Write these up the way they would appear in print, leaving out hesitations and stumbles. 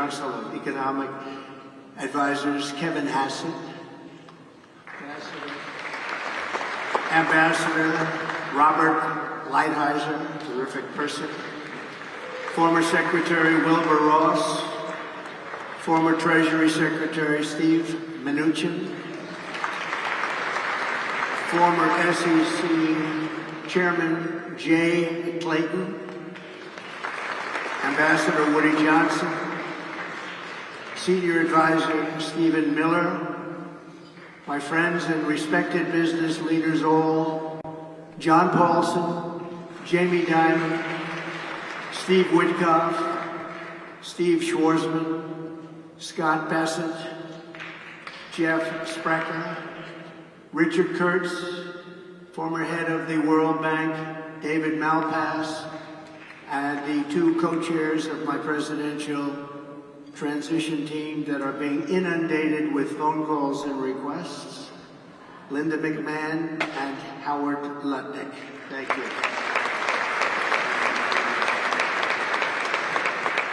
Council of Economic Advisors, Kevin Hassett, Ambassador Robert Lighthizer, terrific person, former Secretary Wilbur Ross, former Treasury Secretary Steve Mnuchin, former SEC Chairman Jay Clayton, Ambassador Woody Johnson, Senior Advisor Stephen Miller, my friends and respected business leaders all, John Paulson, Jamie Dimon, Steve Witkoff, Steve Schwarzman, Scott Bassett, Jeff Sprecher, Richard Kurtz, former head of the World Bank, David Malpass, and the two co-chairs of my presidential transition team that are being inundated with phone calls and requests, Linda McMahon and Howard Lutnick. Thank you.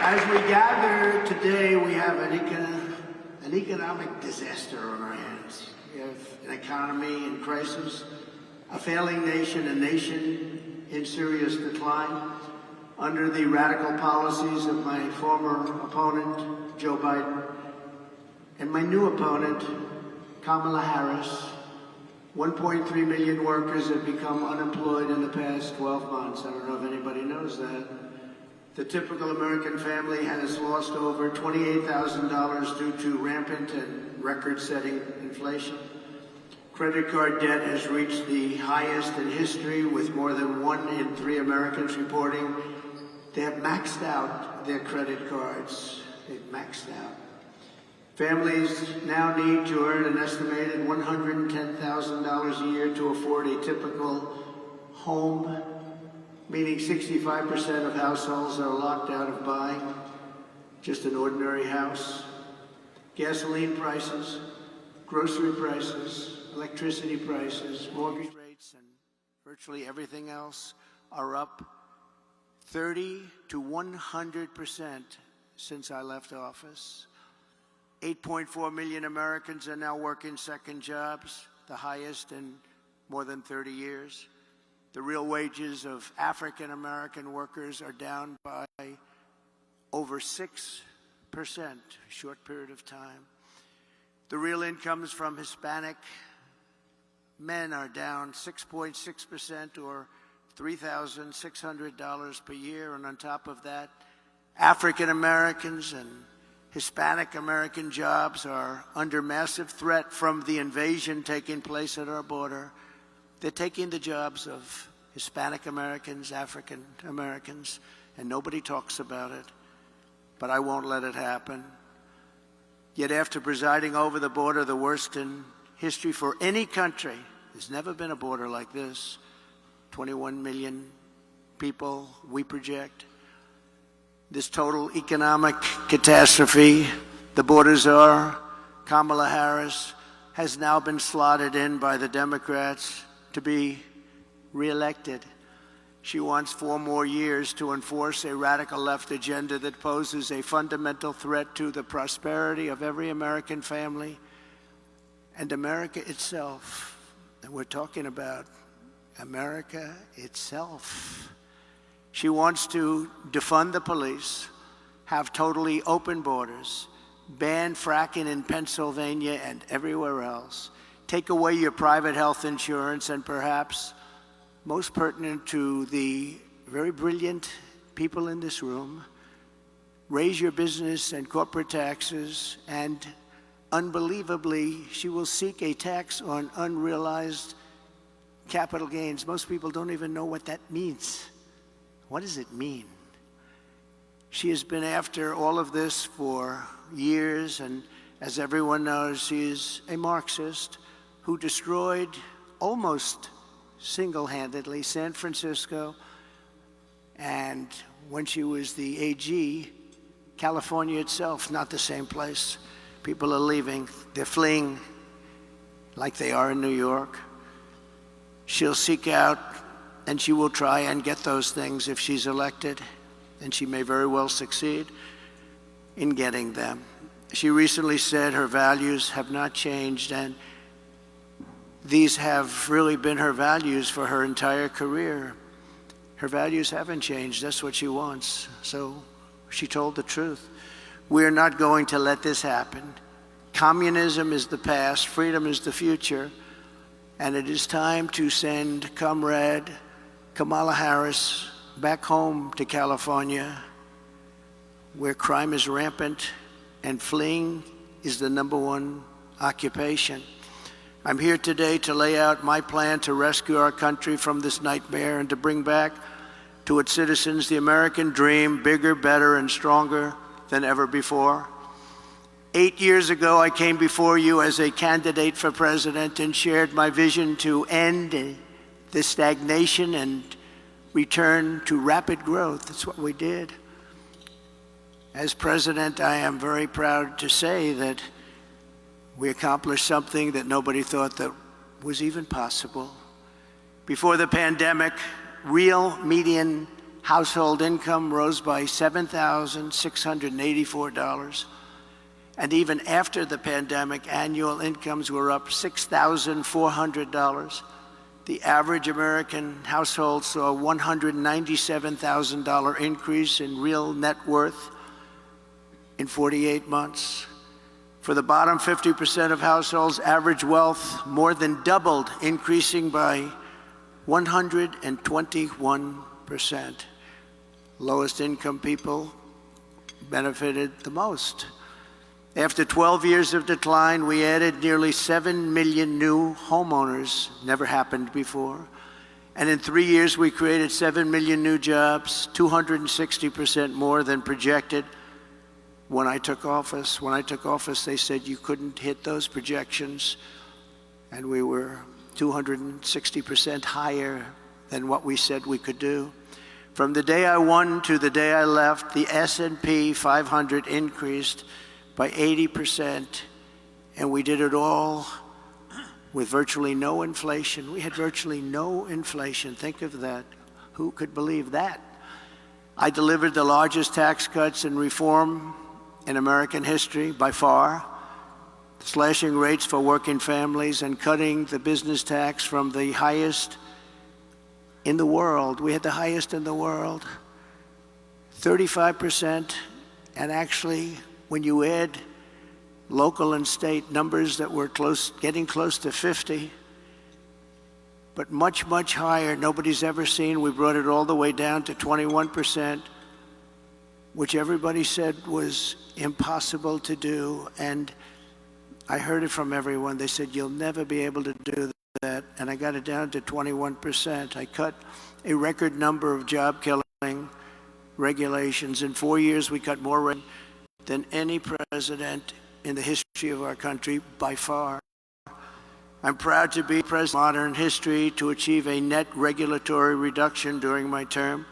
As we gather today, we have an economic disaster on our hands. We have an economy in crisis, a failing nation, a nation in serious decline, under the radical policies of my former opponent, Joe Biden, and my new opponent, Kamala Harris. 1.3 million workers have become unemployed in the past 12 months. I don't know if anybody knows that. The typical American family has lost over $28,000 due to rampant and record-setting inflation. Credit card debt has reached the highest in history, with more than 1 in 3 Americans reporting they have maxed out their credit cards. They've maxed out. Families now need to earn an estimated $110,000 a year to afford a typical home, meaning 65% of households are locked out of buying just an ordinary house. Gasoline prices, grocery prices, electricity prices, mortgage rates, and virtually everything else are up 30 to 100% since I left office. 8.4 million Americans are now working second jobs, the highest in more than 30 years. The real wages of African American workers are down by over 6%, a short period of time. The real incomes from Hispanic men are down 6.6%, or $3,600 per year, and on top of that, African Americans and Hispanic American jobs are under massive threat from the invasion taking place at our border. They're taking the jobs of Hispanic Americans, African Americans, and nobody talks about it, but I won't let it happen. Yet after presiding over the border, the worst in history for any country, there's never been a border like this, 21 million people, we project. This total economic catastrophe, the borders are, Kamala Harris has now been slotted in by the Democrats to be reelected. She wants 4 more years to enforce a radical left agenda that poses a fundamental threat to the prosperity of every American family and America itself. And we're talking about America itself. She wants to defund the police, have totally open borders, ban fracking in Pennsylvania and everywhere else, take away your private health insurance, and perhaps most pertinent to the very brilliant people in this room, raise your business and corporate taxes, and unbelievably, she will seek a tax on unrealized capital gains. Most people don't even know what that means. What does it mean? She has been after all of this for years, and as everyone knows, she is a Marxist who destroyed almost single-handedly San Francisco, and when she was the AG, California itself, not the same place. People are leaving. They're fleeing like they are in New York. She'll seek out and she will try and get those things if she's elected, and she may very well succeed. in getting them. She recently said her values have not changed, and these have really been her values for her entire career. Her values haven't changed. That's what she wants. So she told the truth. We're not going to let this happen. Communism is the past, freedom is the future, and it is time to send Comrade Kamala Harris back home to California, where crime is rampant and fleeing is the #1 occupation. I'm here today to lay out my plan to rescue our country from this nightmare and to bring back to its citizens the American dream, bigger, better, and stronger than ever before. 8 years ago, I came before you as a candidate for president and shared my vision to end the stagnation and return to rapid growth. That's what we did. As president, I am very proud to say that we accomplished something that nobody thought that was even possible. Before the pandemic, real median household income rose by $7,684. And even after the pandemic, annual incomes were up $6,400. The average American household saw a $197,000 increase in real net worth in 48 months. For the bottom 50% of households, average wealth more than doubled, increasing by 121%. Lowest income people benefited the most. After 12 years of decline, we added nearly 7 million new homeowners. Never happened before. And in 3 years, we created 7 million new jobs, 260% more than projected when I took office. When I took office, they said you couldn't hit those projections, and we were 260% higher than what we said we could do. From the day I won to the day I left, the S&P 500 increased by 80%, and we did it all with virtually no inflation. We had virtually no inflation. Think of that. Who could believe that? I delivered the largest tax cuts and reform in American history by far, slashing rates for working families and cutting the business tax from the highest in the world. We had the highest in the world, 35%, and actually, when you add local and state numbers that were getting close to 50, but much, much higher, nobody's ever seen. We brought it all the way down to 21%, which everybody said was impossible to do. And I heard it from everyone. They said, you'll never be able to do that. And I got it down to 21%. I cut a record number of job-killing regulations. In 4 years, we cut more than any president in the history of our country by far. I'm proud to be president of modern history to achieve a net regulatory reduction during my term,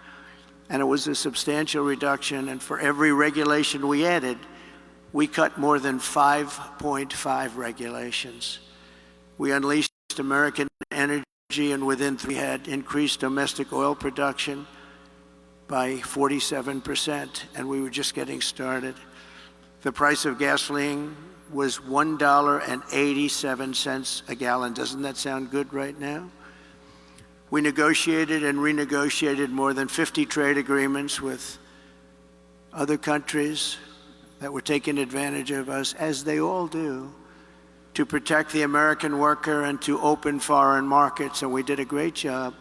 and it was a substantial reduction, and for every regulation we added, we cut more than 5.5 regulations. We unleashed American energy, and within 3 had increased domestic oil production by 47%, and we were just getting started. The price of gasoline was $1.87 a gallon. Doesn't that sound good right now? We negotiated and renegotiated more than 50 trade agreements with other countries that were taking advantage of us, as they all do, to protect the American worker and to open foreign markets, and we did a great job.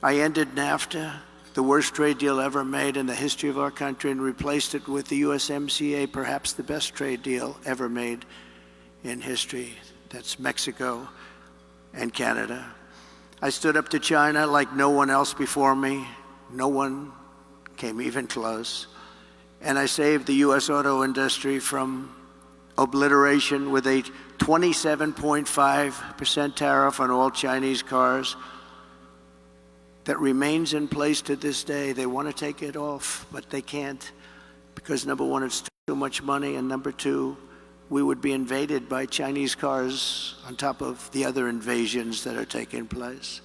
I ended NAFTA, the worst trade deal ever made in the history of our country, and replaced it with the USMCA, perhaps the best trade deal ever made in history. That's Mexico and Canada. I stood up to China like no one else before me. No one came even close. And I saved the US auto industry from obliteration with a 27.5% tariff on all Chinese cars that remains in place to this day. They want to take it off, but they can't, because number one, it's too much money, and number two, we would be invaded by Chinese cars on top of the other invasions that are taking place.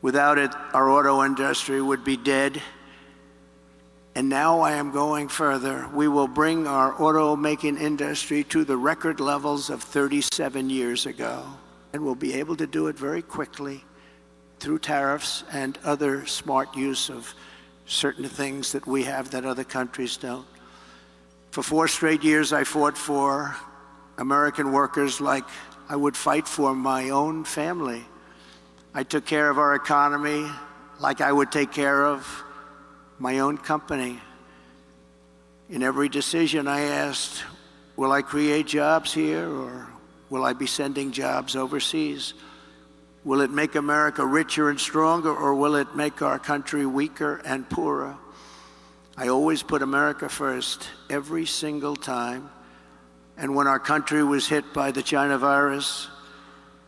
Without it, our auto industry would be dead. And now I am going further. We will bring our automaking industry to the record levels of 37 years ago. And we'll be able to do it very quickly through tariffs and other smart use of certain things that we have that other countries don't. For 4 straight years, I fought for American workers like I would fight for my own family. I took care of our economy like I would take care of my own company. In every decision I asked, will I create jobs here or will I be sending jobs overseas? Will it make America richer and stronger, or will it make our country weaker and poorer? I always put America first every single time. And when our country was hit by the China virus,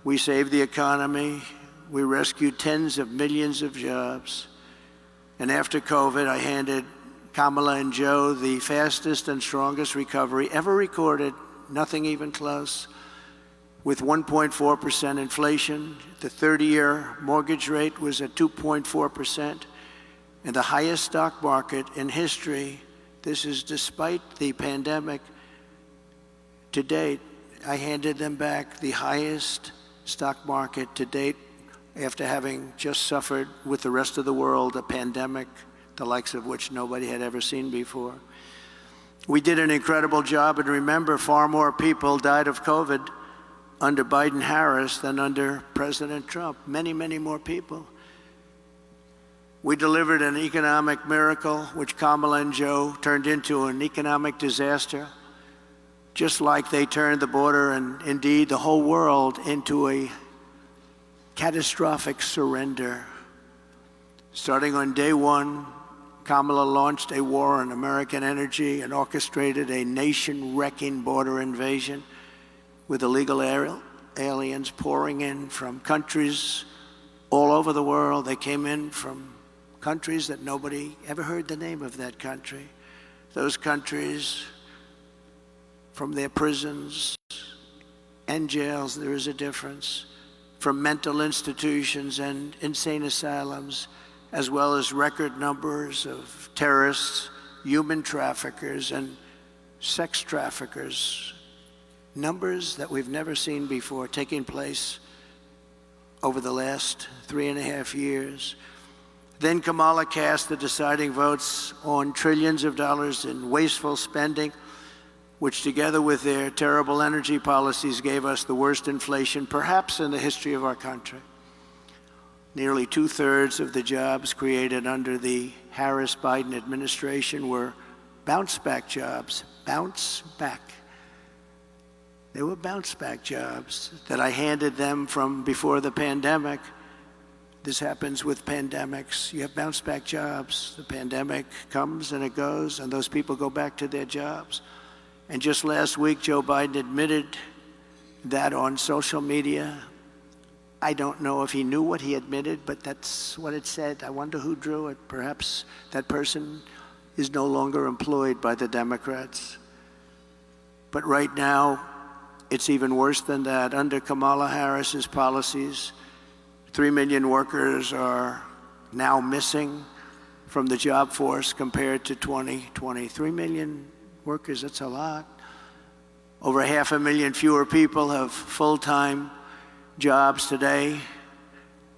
we saved the economy. We rescued tens of millions of jobs. And after COVID, I handed Kamala and Joe the fastest and strongest recovery ever recorded, nothing even close. With 1.4% inflation, the 30-year mortgage rate was at 2.4%, and the highest stock market in history. This is despite the pandemic. To date, I handed them back the highest stock market to date after having just suffered with the rest of the world a pandemic, the likes of which nobody had ever seen before. We did an incredible job, and remember, far more people died of COVID under Biden-Harris than under President Trump. Many, many more people. We delivered an economic miracle, which Kamala and Joe turned into an economic disaster, just like they turned the border and indeed the whole world into a catastrophic surrender. Starting on day one, Kamala launched a war on American energy and orchestrated a nation-wrecking border invasion with illegal aliens pouring in from countries all over the world. They came in from countries that nobody ever heard the name of that country. Those countries, from their prisons and jails, there is a difference, from mental institutions and insane asylums, as well as record numbers of terrorists, human traffickers, and sex traffickers. Numbers that we've never seen before taking place over the last 3.5 years. Then Kamala cast the deciding votes on trillions of dollars in wasteful spending, which together with their terrible energy policies gave us the worst inflation perhaps in the history of our country. Nearly 2/3 of the jobs created under the Harris-Biden administration were bounce-back jobs. Bounce back. They were bounce-back jobs that I handed them from before the pandemic. This happens with pandemics. You have bounce-back jobs. The pandemic comes and it goes, and those people go back to their jobs. And just last week, Joe Biden admitted that on social media. I don't know if he knew what he admitted, but that's what it said. I wonder who drew it. Perhaps that person is no longer employed by the Democrats. But right now, it's even worse than that. Under Kamala Harris's policies, 3 million workers are now missing from the job force compared to 2020. 3 million workers, that's a lot. Over 500,000 fewer people have full-time jobs today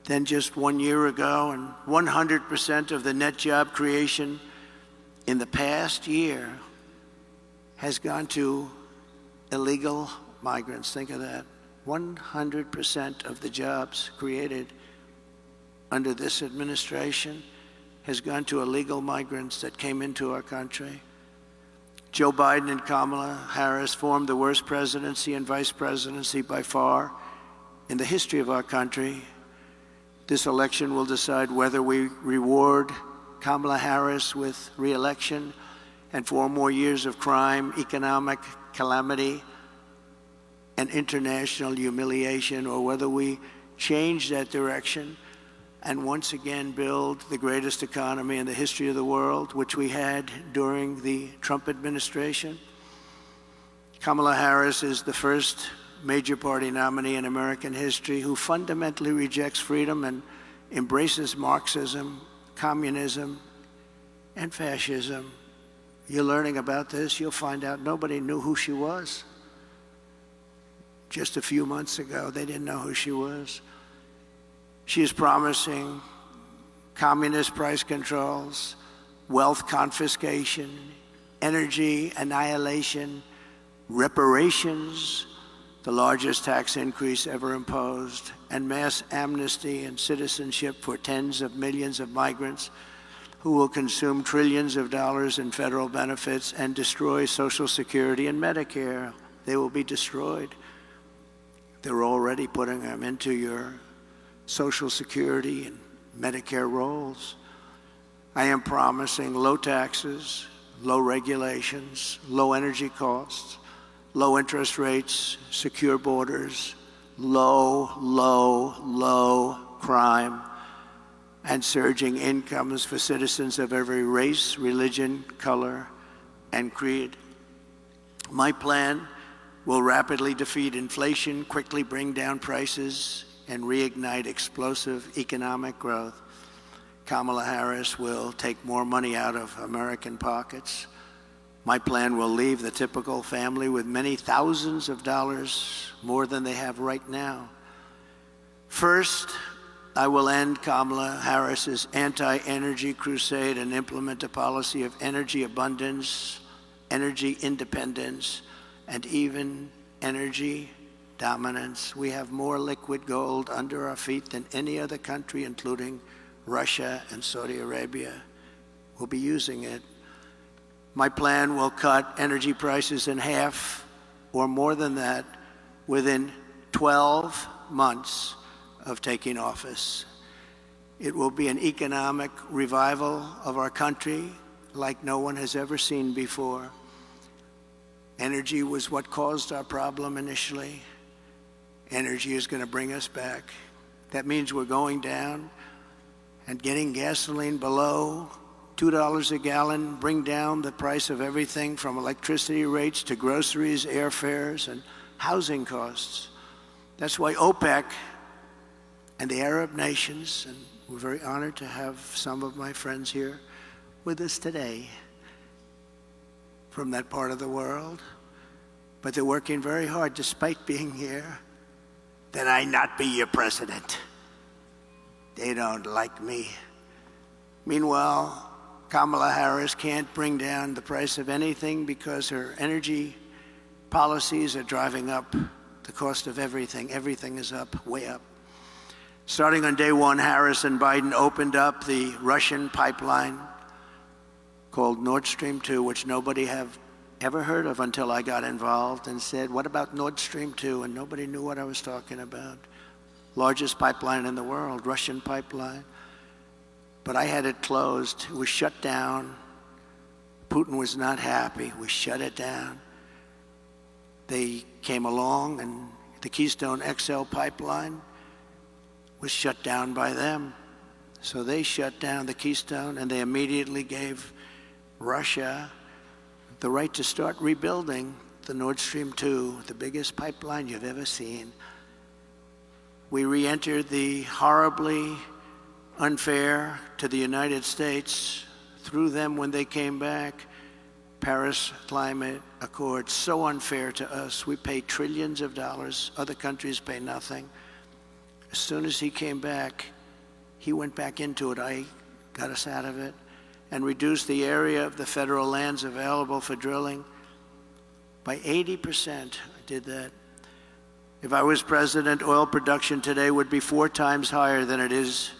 than just 1 year ago, and 100% of the net job creation in the past year has gone to illegal migrants. Think of that. 100% of the jobs created under this administration has gone to illegal migrants that came into our country. Joe Biden and Kamala Harris formed the worst presidency and vice presidency by far in the history of our country. This election will decide whether we reward Kamala Harris with re-election and 4 more years of crime, economic calamity, and international humiliation, or whether we change that direction and once again build the greatest economy in the history of the world, which we had during the Trump administration. Kamala Harris is the first major party nominee in American history who fundamentally rejects freedom and embraces Marxism, communism, and fascism. You're learning about this, you'll find out nobody knew who she was. Just a few months ago, they didn't know who she was. She is promising communist price controls, wealth confiscation, energy annihilation, reparations, the largest tax increase ever imposed, and mass amnesty and citizenship for tens of millions of migrants who will consume trillions of dollars in federal benefits and destroy Social Security and Medicare. They will be destroyed. They're already putting them into your Social Security and Medicare rolls. I am promising low taxes, low regulations, low energy costs, low interest rates, secure borders, low crime, and surging incomes for citizens of every race, religion, color, and creed. My plan will rapidly defeat inflation, quickly bring down prices, and reignite explosive economic growth. Kamala Harris will take more money out of American pockets. My plan will leave the typical family with many thousands of dollars more than they have right now. First, I will end Kamala Harris's anti-energy crusade and implement a policy of energy abundance, energy independence, and even energy dominance. We have more liquid gold under our feet than any other country, including Russia and Saudi Arabia. We'll be using it. My plan will cut energy prices in half or more than that within 12 months of taking office. It will be an economic revival of our country like no one has ever seen before. Energy was what caused our problem initially. Energy is going to bring us back. That means we're going down and getting gasoline below $2 a gallon, bring down the price of everything from electricity rates to groceries, airfares, and housing costs. That's why OPEC and the Arab nations, and we're very honored to have some of my friends here with us today from that part of the world, but they're working very hard despite being here, that I not be your president. They don't like me. Meanwhile, Kamala Harris can't bring down the price of anything because her energy policies are driving up the cost of everything. Everything is up, way up. Starting on day one, Harris and Biden opened up the Russian pipeline called Nord Stream 2, which nobody have ever heard of until I got involved and said, what about Nord Stream 2? And nobody knew what I was talking about. Largest pipeline in the world, Russian pipeline. But I had it closed. It was shut down. Putin was not happy. We shut it down. They came along, and the Keystone XL pipeline was shut down by them. So they shut down the Keystone, and they immediately gave Russia the right to start rebuilding the Nord Stream 2, the biggest pipeline you've ever seen. We re-entered the horribly unfair to the United States through them when they came back. Paris Climate Accord, so unfair to us. We pay trillions of dollars. Other countries pay nothing. As soon as he came back, he went back into it. I got us out of it and reduced the area of the federal lands available for drilling by 80%. I did that. If I was president, oil production today would be 4 times higher than it is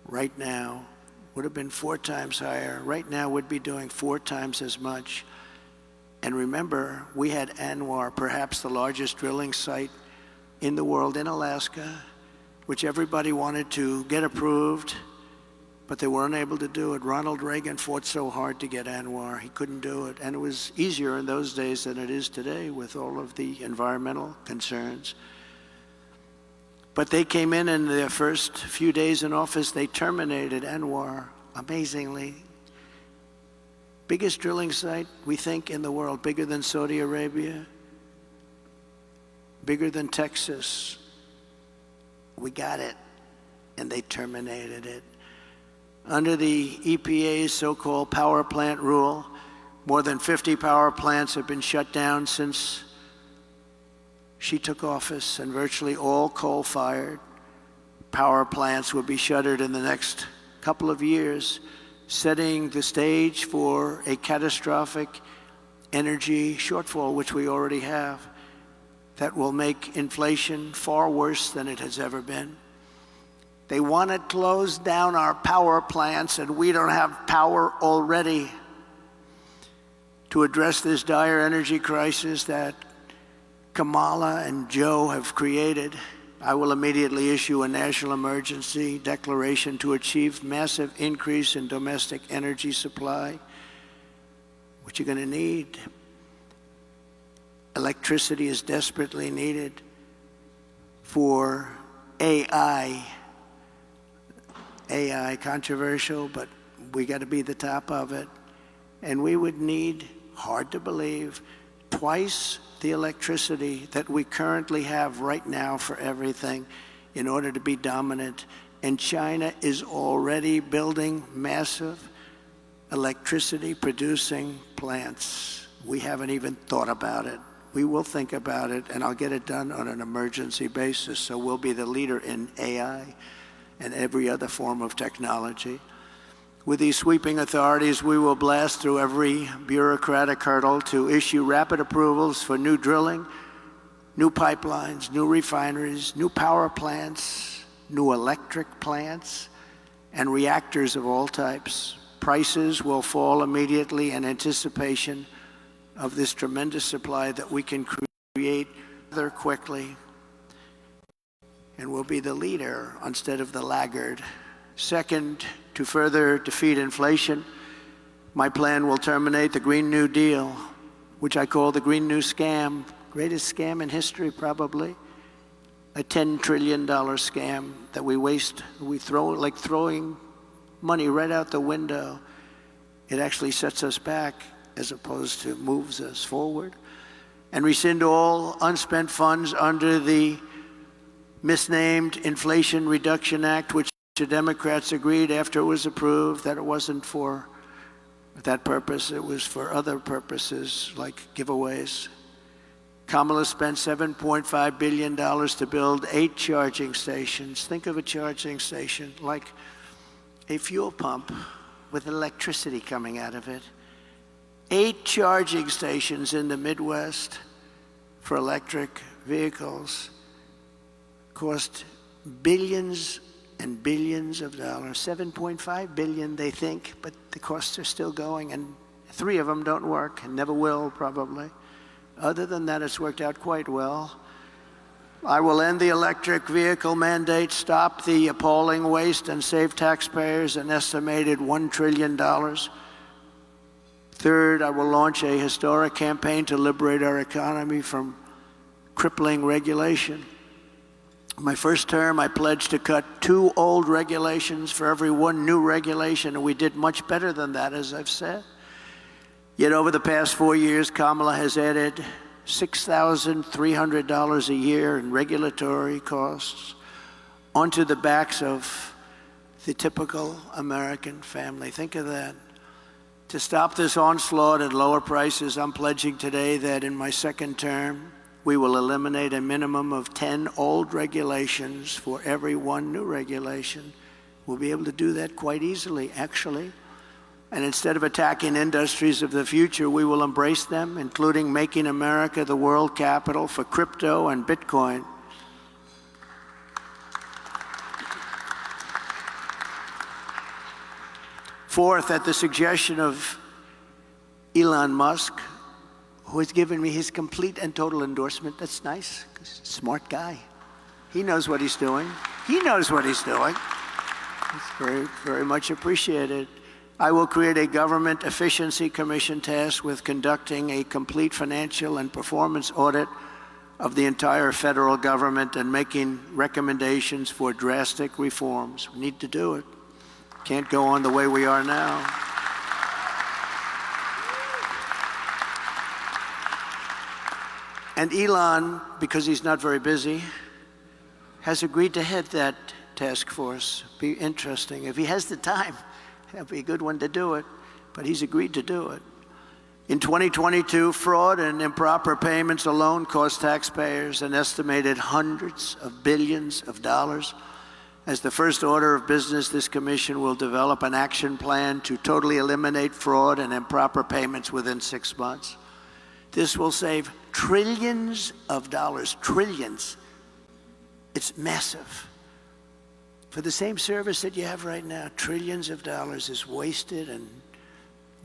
right now. Would have been 4 times higher. Right now, we'd be doing 4 times as much. And remember, we had ANWR, perhaps the largest drilling site in the world in Alaska, which everybody wanted to get approved, but they weren't able to do it. Ronald Reagan fought so hard to get ANWR. He couldn't do it. And it was easier in those days than it is today with all of the environmental concerns. But they came in their first few days in office, they terminated ANWR, amazingly. Biggest drilling site, we think, in the world, bigger than Saudi Arabia, bigger than Texas. We got it, and they terminated it. Under the EPA's so-called power plant rule, more than 50 power plants have been shut down since she took office, and virtually all coal-fired power plants will be shuttered in the next couple of years, setting the stage for a catastrophic energy shortfall, which we already have, that will make inflation far worse than it has ever been. They want to close down our power plants, and we don't have power already. To address this dire energy crisis that Kamala and Joe have created, I will immediately issue a national emergency declaration to achieve massive increase in domestic energy supply. What you're going to need. Electricity is desperately needed for AI. AI, controversial, but we got to be the top of it. And we would need, hard to believe, twice the electricity that we currently have right now for everything in order to be dominant. And China is already building massive electricity producing plants. We haven't even thought about it. We will think about it, and I'll get it done on an emergency basis. So we'll be the leader in AI and every other form of technology. With these sweeping authorities, we will blast through every bureaucratic hurdle to issue rapid approvals for new drilling, new pipelines, new refineries, new power plants, new electric plants, and reactors of all types. Prices will fall immediately in anticipation of this tremendous supply that we can create rather quickly. And we'll be the leader instead of the laggard. Second, to further defeat inflation, my plan will terminate the Green New Deal, which I call the Green New Scam. Greatest scam in history, probably. A $10 trillion scam that we waste. We throw, like throwing money right out the window. It actually sets us back as opposed to moves us forward. And rescind all unspent funds under the misnamed Inflation Reduction Act, which the Democrats agreed after it was approved that it wasn't for that purpose, it was for other purposes like giveaways. Kamala spent $7.5 billion to build 8 charging stations. Think of a charging station like a fuel pump with electricity coming out of it. 8 charging stations in the Midwest for electric vehicles cost billions and billions of dollars. 7.5 billion, they think, but the costs are still going, and 3 of them don't work and never will, probably. Other than that, it's worked out quite well. I will end the electric vehicle mandate, stop the appalling waste, and save taxpayers an estimated $1 trillion. Third, I will launch a historic campaign to liberate our economy from crippling regulation. My first term, I pledged to cut 2 old regulations for every 1 new regulation, and we did much better than that, as I've said. Yet over the past 4 years, Kamala has added $6,300 a year in regulatory costs onto the backs of the typical American family. Think of that. To stop this onslaught and lower prices, I'm pledging today that in my second term, we will eliminate a minimum of 10 old regulations for every 1 new regulation. We'll be able to do that quite easily, actually. And instead of attacking industries of the future, we will embrace them, including making America the world capital for crypto and Bitcoin. Fourth, at the suggestion of Elon Musk, who has given me his complete and total endorsement. That's nice, 'cause he's a smart guy. He knows what he's doing. He knows what he's doing. It's very, very much appreciated. I will create a government efficiency commission tasked with conducting a complete financial and performance audit of the entire federal government and making recommendations for drastic reforms. We need to do it. Can't go on the way we are now. And Elon, because he's not very busy, has agreed to head that task force. Be interesting. If he has the time, That'd be a good one to do it, but he's agreed to do it. In 2022, fraud and improper payments alone cost taxpayers an estimated hundreds of billions of dollars. As the first order of business, this commission will develop an action plan to totally eliminate fraud and improper payments within 6 months. This will save trillions of dollars, trillions. It's massive. For the same service that you have right now, trillions of dollars is wasted and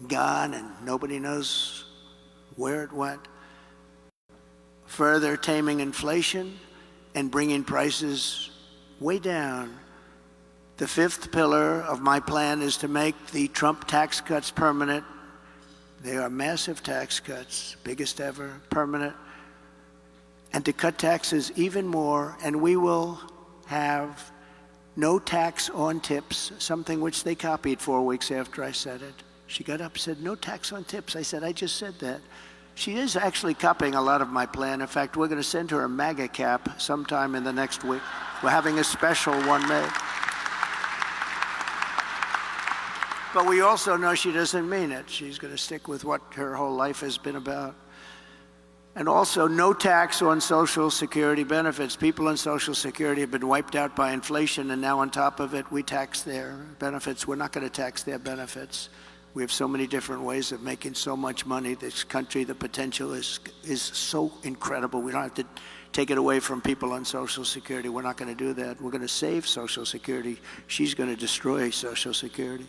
gone, and nobody knows where it went. Further taming inflation and bringing prices way down. The fifth pillar of my plan is to make the Trump tax cuts permanent. They are massive tax cuts, biggest ever, permanent. And to cut taxes even more, and we will have no tax on tips, something which they copied 4 weeks after I said it. She got up and said, no tax on tips. I said, I just said that. She is actually copying a lot of my plan. In fact, we're going to send her a MAGA cap sometime in the next week. We're having a special one made. But we also know she doesn't mean it. She's going to stick with what her whole life has been about. And also, no tax on Social Security benefits. People on Social Security have been wiped out by inflation, and now on top of it, we tax their benefits. We're not going to tax their benefits. We have so many different ways of making so much money. This country, the potential is so incredible. We don't have to take it away from people on Social Security. We're not going to do that. We're going to save Social Security. She's going to destroy Social Security.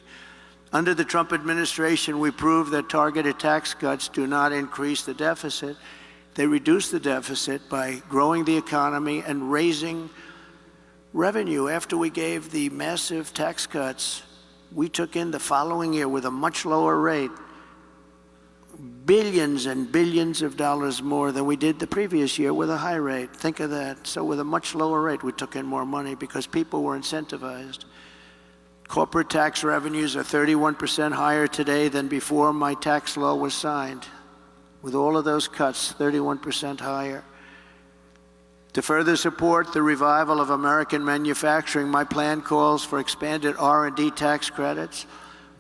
Under the Trump administration, we proved that targeted tax cuts do not increase the deficit. They reduce the deficit by growing the economy and raising revenue. After we gave the massive tax cuts, we took in the following year with a much lower rate, billions and billions of dollars more than we did the previous year with a high rate. Think of that. So with a much lower rate, we took in more money because people were incentivized. Corporate tax revenues are 31% higher today than before my tax law was signed. With all of those cuts, 31% higher. To further support the revival of American manufacturing, my plan calls for expanded R&D tax credits,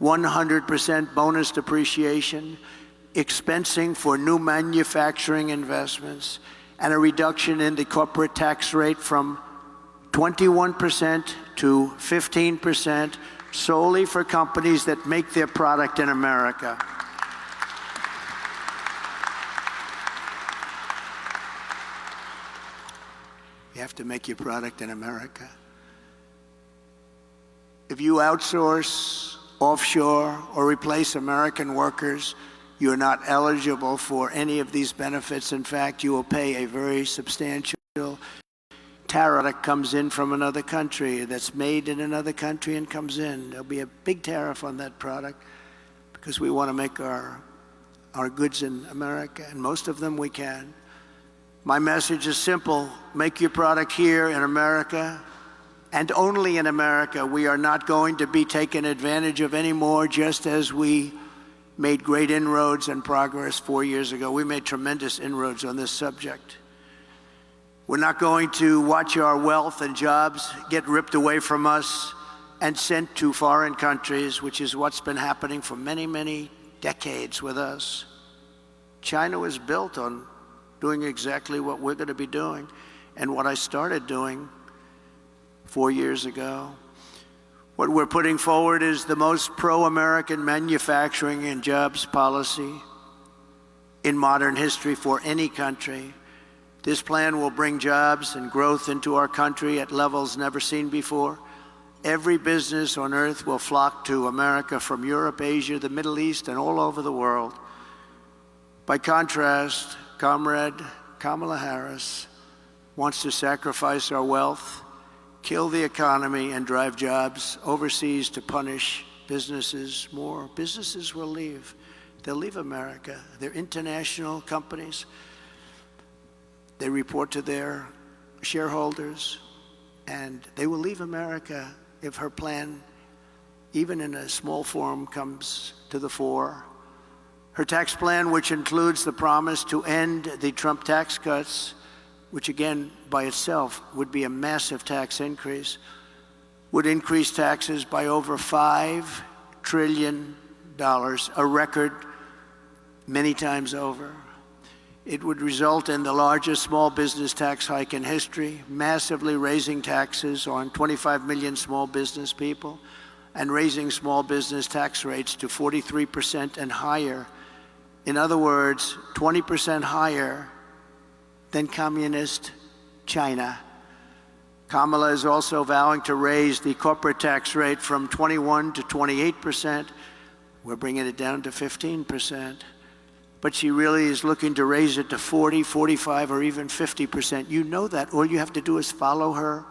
100% bonus depreciation, expensing for new manufacturing investments, and a reduction in the corporate tax rate from 21% to 15% solely for companies that make their product in America. You have to make your product in America. If you outsource, offshore, or replace American workers, you're not eligible for any of these benefits. In fact, you will pay a very substantial tariff that comes in from another country, that's made in another country and comes in. There'll be a big tariff on that product because we want to make our goods in America, and most of them we can. My message is simple. Make your product here in America, and only in America. We are not going to be taken advantage of anymore, just as we made great inroads and progress 4 years ago. We made tremendous inroads on this subject. We're not going to watch our wealth and jobs get ripped away from us and sent to foreign countries, which is what's been happening for many, many decades with us. China was built on doing exactly what we're going to be doing and what I started doing 4 years ago. What we're putting forward is the most pro-American manufacturing and jobs policy in modern history for any country. This plan will bring jobs and growth into our country at levels never seen before. Every business on earth will flock to America from Europe, Asia, the Middle East, and all over the world. By contrast, Comrade Kamala Harris wants to sacrifice our wealth, kill the economy, and drive jobs overseas to punish businesses more. Businesses will leave. They'll leave America. They're international companies. They report to their shareholders, and they will leave America if her plan, even in a small form, comes to the fore. Her tax plan, which includes the promise to end the Trump tax cuts, which again by itself would be a massive tax increase, would increase taxes by over $5 trillion, a record many times over. It would result in the largest small business tax hike in history, massively raising taxes on 25 million small business people and raising small business tax rates to 43% and higher. In other words, 20% higher than communist China. Kamala is also vowing to raise the corporate tax rate from 21% to 28%. We're bringing it down to 15%. But she really is looking to raise it to 40, 45, or even 50%. You know that. All you have to do is follow her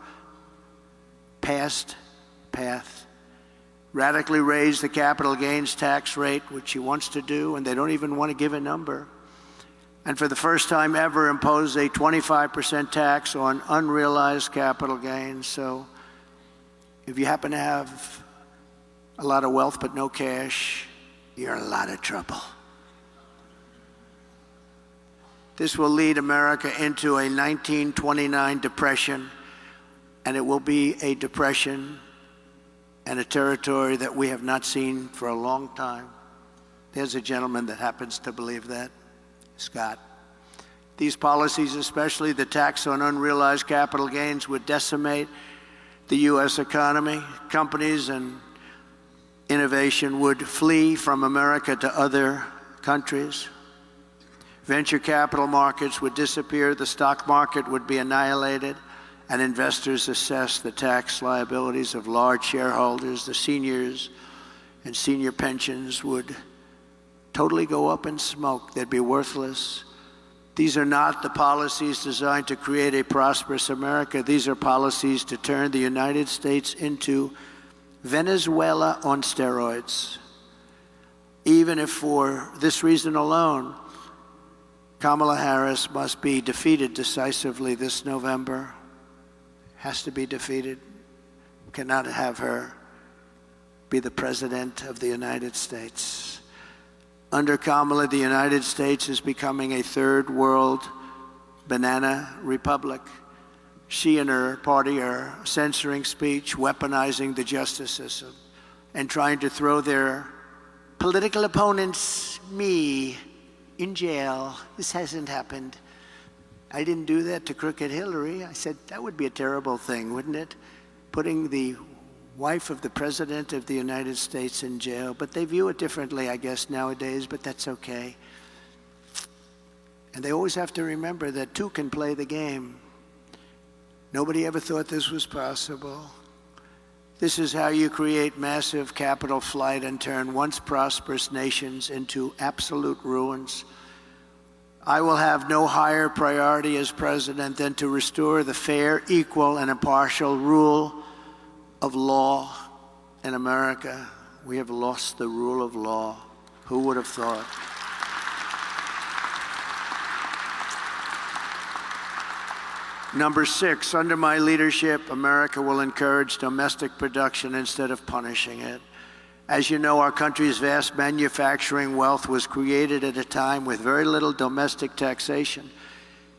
past path. Radically raise the capital gains tax rate, which she wants to do, and they don't even want to give a number. And for the first time ever, impose a 25% tax on unrealized capital gains. So if you happen to have a lot of wealth but no cash, you're in a lot of trouble. This will lead America into a 1929 depression, and it will be a depression and a territory that we have not seen for a long time. There's a gentleman that happens to believe that, Scott. These policies, especially the tax on unrealized capital gains, would decimate the U.S. economy. Companies and innovation would flee from America to other countries. Venture capital markets would disappear, the stock market would be annihilated, and investors assess the tax liabilities of large shareholders. The seniors and senior pensions would totally go up in smoke. They'd be worthless. These are not the policies designed to create a prosperous America. These are policies to turn the United States into Venezuela on steroids. Even if for this reason alone, Kamala Harris must be defeated decisively this November. Has to be defeated. We cannot have her be the President of the United States. Under Kamala, the United States is becoming a third world banana republic. She and her party are censoring speech, weaponizing the justice system, and trying to throw their political opponents, me, in jail. This hasn't happened. I didn't do that to Crooked Hillary. I said, that would be a terrible thing, wouldn't it? Putting the wife of the President of the United States in jail. But they view it differently, I guess, nowadays, but that's okay. And they always have to remember that two can play the game. Nobody ever thought this was possible. This is how you create massive capital flight and turn once prosperous nations into absolute ruins. I will have no higher priority as president than to restore the fair, equal, and impartial rule of law in America. We have lost the rule of law. Who would have thought? Number 6, under my leadership, America will encourage domestic production instead of punishing it. As you know, our country's vast manufacturing wealth was created at a time with very little domestic taxation,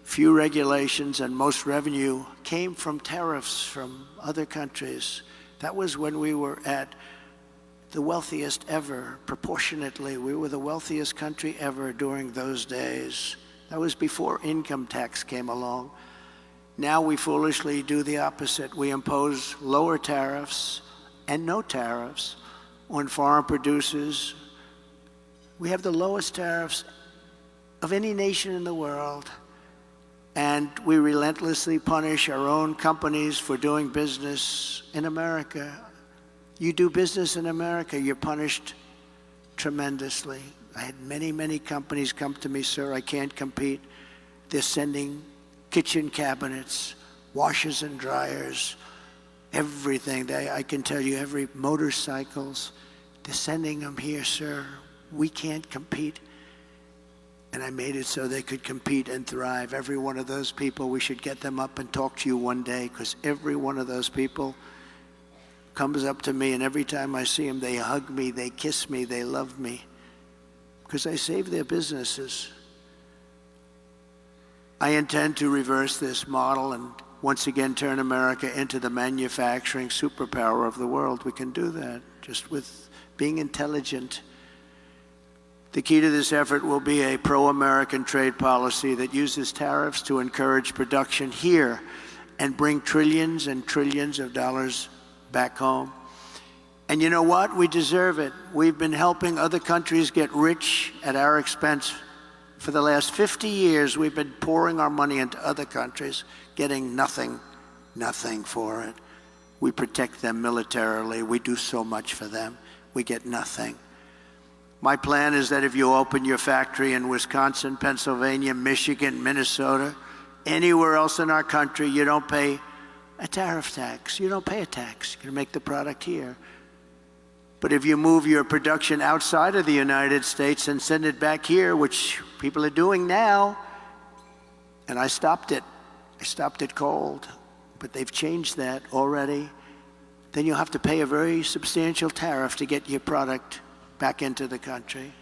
few regulations, and most revenue came from tariffs from other countries. That was when we were at the wealthiest ever, proportionately. We were the wealthiest country ever during those days. That was before income tax came along. Now we foolishly do the opposite. We impose lower tariffs and no tariffs on foreign producers. We have the lowest tariffs of any nation in the world, and we relentlessly punish our own companies for doing business in America. You do business in America, you're punished tremendously. I had many, many companies come to me, sir, I can't compete. They're sending kitchen cabinets, washers and dryers, everything. I can tell you, every motorcycles, they're sending them here, sir. We can't compete. And I made it so they could compete and thrive. Every one of those people, we should get them up and talk to you one day, because every one of those people comes up to me, and every time I see them, they hug me, they kiss me, they love me, because I saved their businesses. I intend to reverse this model and once again turn America into the manufacturing superpower of the world. We can do that just with being intelligent. The key to this effort will be a pro-American trade policy that uses tariffs to encourage production here and bring trillions and trillions of dollars back home. And you know what? We deserve it. We've been helping other countries get rich at our expense. For the last 50 years, we've been pouring our money into other countries, getting nothing for it. We protect them militarily. We do so much for them. We get nothing. My plan is that if you open your factory in Wisconsin, Pennsylvania, Michigan, Minnesota, anywhere else in our country, you don't pay a tariff tax. You don't pay a tax. You're going to make the product here. But if you move your production outside of the United States and send it back here, which people are doing now, and I stopped it cold, but they've changed that already, then you'll have to pay a very substantial tariff to get your product back into the country.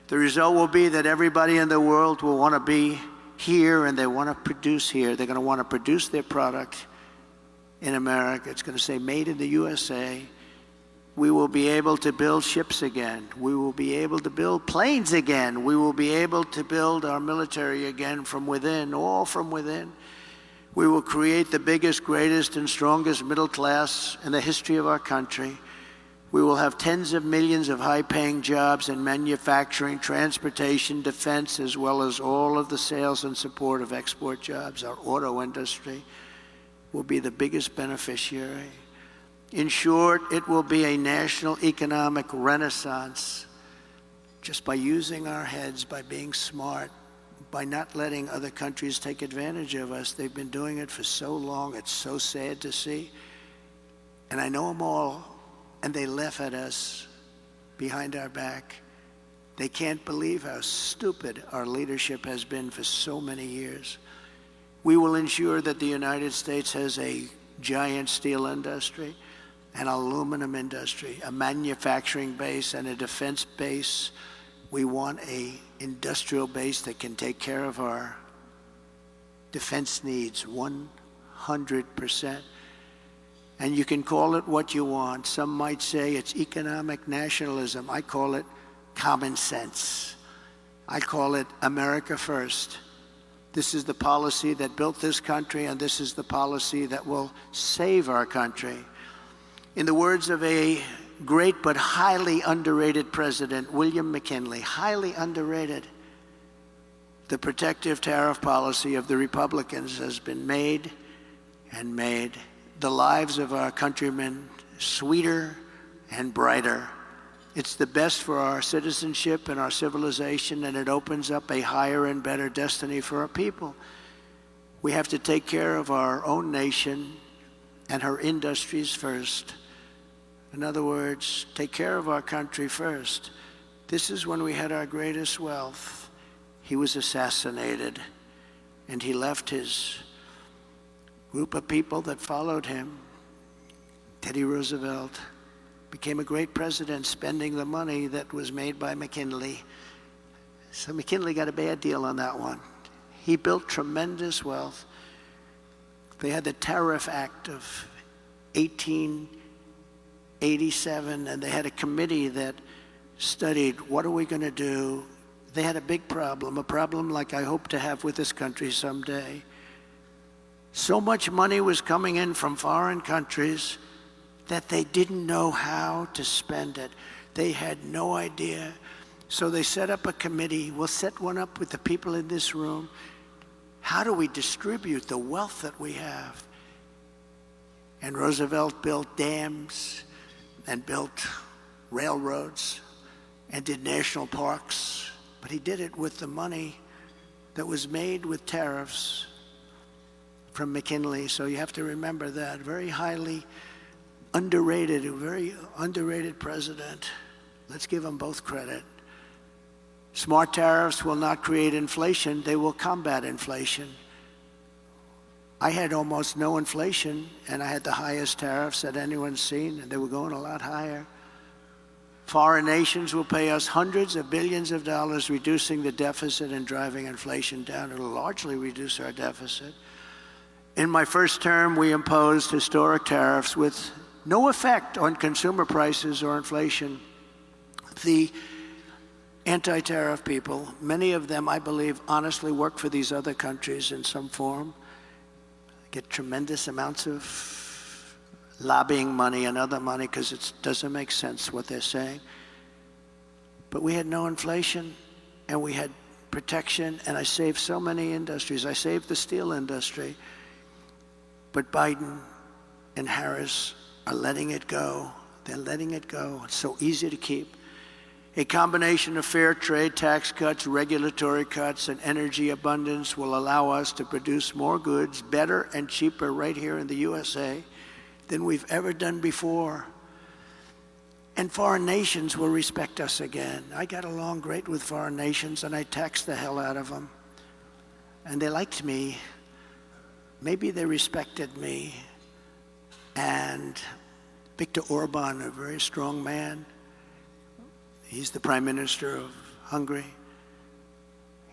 The result will be that everybody in the world will want to be here and they want to produce here. They're going to want to produce their product in America. It's going to say made in the USA. We will be able to build ships again. We will be able to build planes again. We will be able to build our military again from within, all from within. We will create the biggest, greatest, and strongest middle class in the history of our country. We will have tens of millions of high-paying jobs in manufacturing, transportation, defense, as well as all of the sales and support of export jobs. Our auto industry will be the biggest beneficiary. In short, it will be a national economic renaissance just by using our heads, by being smart, by not letting other countries take advantage of us. They've been doing it for so long. It's so sad to see. And I know them all, and they laugh at us behind our back. They can't believe how stupid our leadership has been for so many years. We will ensure that the United States has a giant steel industry, an aluminum industry, a manufacturing base, and a defense base. We want an industrial base that can take care of our defense needs 100%. And you can call it what you want. Some might say it's economic nationalism. I call it common sense. I call it America first. This is the policy that built this country, and this is the policy that will save our country. In the words of a great but highly underrated president, William McKinley, highly underrated, the protective tariff policy of the Republicans has been made and made the lives of our countrymen sweeter and brighter. It's the best for our citizenship and our civilization, and it opens up a higher and better destiny for our people. We have to take care of our own nation and her industries first. In other words, take care of our country first. This is when we had our greatest wealth. He was assassinated, and he left his group of people that followed him. Teddy Roosevelt became a great president, spending the money that was made by McKinley. So McKinley got a bad deal on that one. He built tremendous wealth. They had the Tariff Act of 1887, and they had a committee that studied, what are we going to do? They had a big problem, a problem like I hope to have with this country someday. So much money was coming in from foreign countries that they didn't know how to spend it. They had no idea. So they set up a committee. We'll set one up with the people in this room. How do we distribute the wealth that we have? And Roosevelt built dams and built railroads and did national parks. But he did it with the money that was made with tariffs from McKinley. So you have to remember that. Very highly underrated, a very underrated president. Let's give them both credit. Smart tariffs will not create inflation. They will combat inflation. I had almost no inflation, and I had the highest tariffs that anyone's seen, and they were going a lot higher. Foreign nations will pay us hundreds of billions of dollars, reducing the deficit and driving inflation down. It'll largely reduce our deficit. In my first term, we imposed historic tariffs with no effect on consumer prices or inflation. The anti-tariff people, many of them, I believe, honestly work for these other countries in some form, get tremendous amounts of lobbying money and other money because it doesn't make sense what they're saying. But we had no inflation, and we had protection, and I saved so many industries. I saved the steel industry. But Biden and Harris are letting it go. They're letting it go. It's so easy to keep. A combination of fair trade, tax cuts, regulatory cuts, and energy abundance will allow us to produce more goods better and cheaper right here in the USA than we've ever done before. And foreign nations will respect us again. I got along great with foreign nations, and I taxed the hell out of them. And they liked me. Maybe they respected me. And Viktor Orban, a very strong man, he's the Prime Minister of Hungary.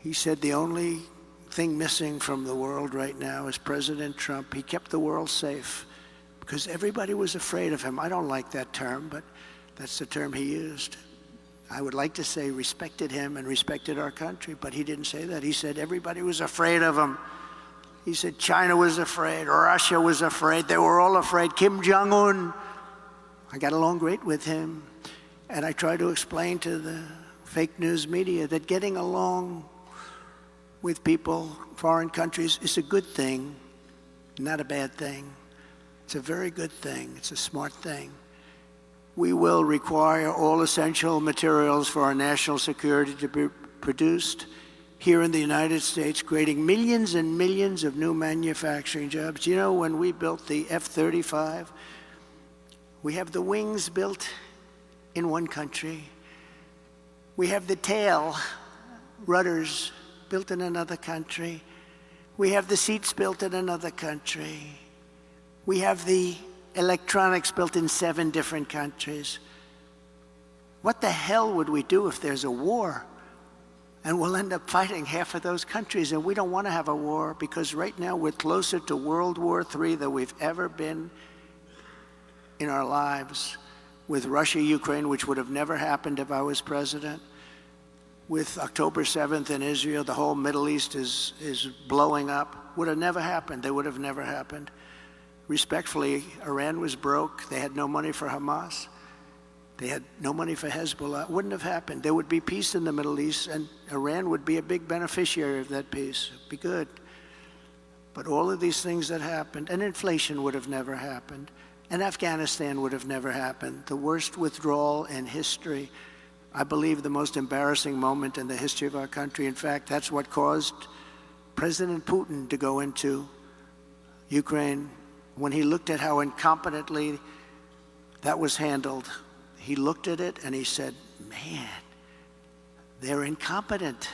He said the only thing missing from the world right now is President Trump. He kept the world safe because everybody was afraid of him. I don't like that term, but that's the term he used. I would like to say respected him and respected our country, but he didn't say that. He said everybody was afraid of him. He said China was afraid, Russia was afraid, they were all afraid. Kim Jong-un, I got along great with him. And I try to explain to the fake news media that getting along with people, foreign countries, is a good thing, not a bad thing. It's a very good thing. It's a smart thing. We will require all essential materials for our national security to be produced here in the United States, creating millions and millions of new manufacturing jobs. You know, when we built the F-35, we have the wings built in one country. We have the tail, rudders, built in another country. We have the seats built in another country. We have the electronics built in 7 different countries. What the hell would we do if there's a war? And we'll end up fighting half of those countries, and we don't want to have a war because right now we're closer to World War III than we've ever been in our lives. With Russia, Ukraine, which would have never happened if I was president. With October 7th in Israel, the whole Middle East is blowing up. Would have never happened. They would have never happened. Respectfully, Iran was broke. They had no money for Hamas. They had no money for Hezbollah. It wouldn't have happened. There would be peace in the Middle East, and Iran would be a big beneficiary of that peace. It'd be good. But all of these things that happened, and inflation would have never happened. And Afghanistan would have never happened. The worst withdrawal in history. I believe the most embarrassing moment in the history of our country. In fact, that's what caused President Putin to go into Ukraine. When he looked at how incompetently that was handled, he looked at it and he said, man, they're incompetent.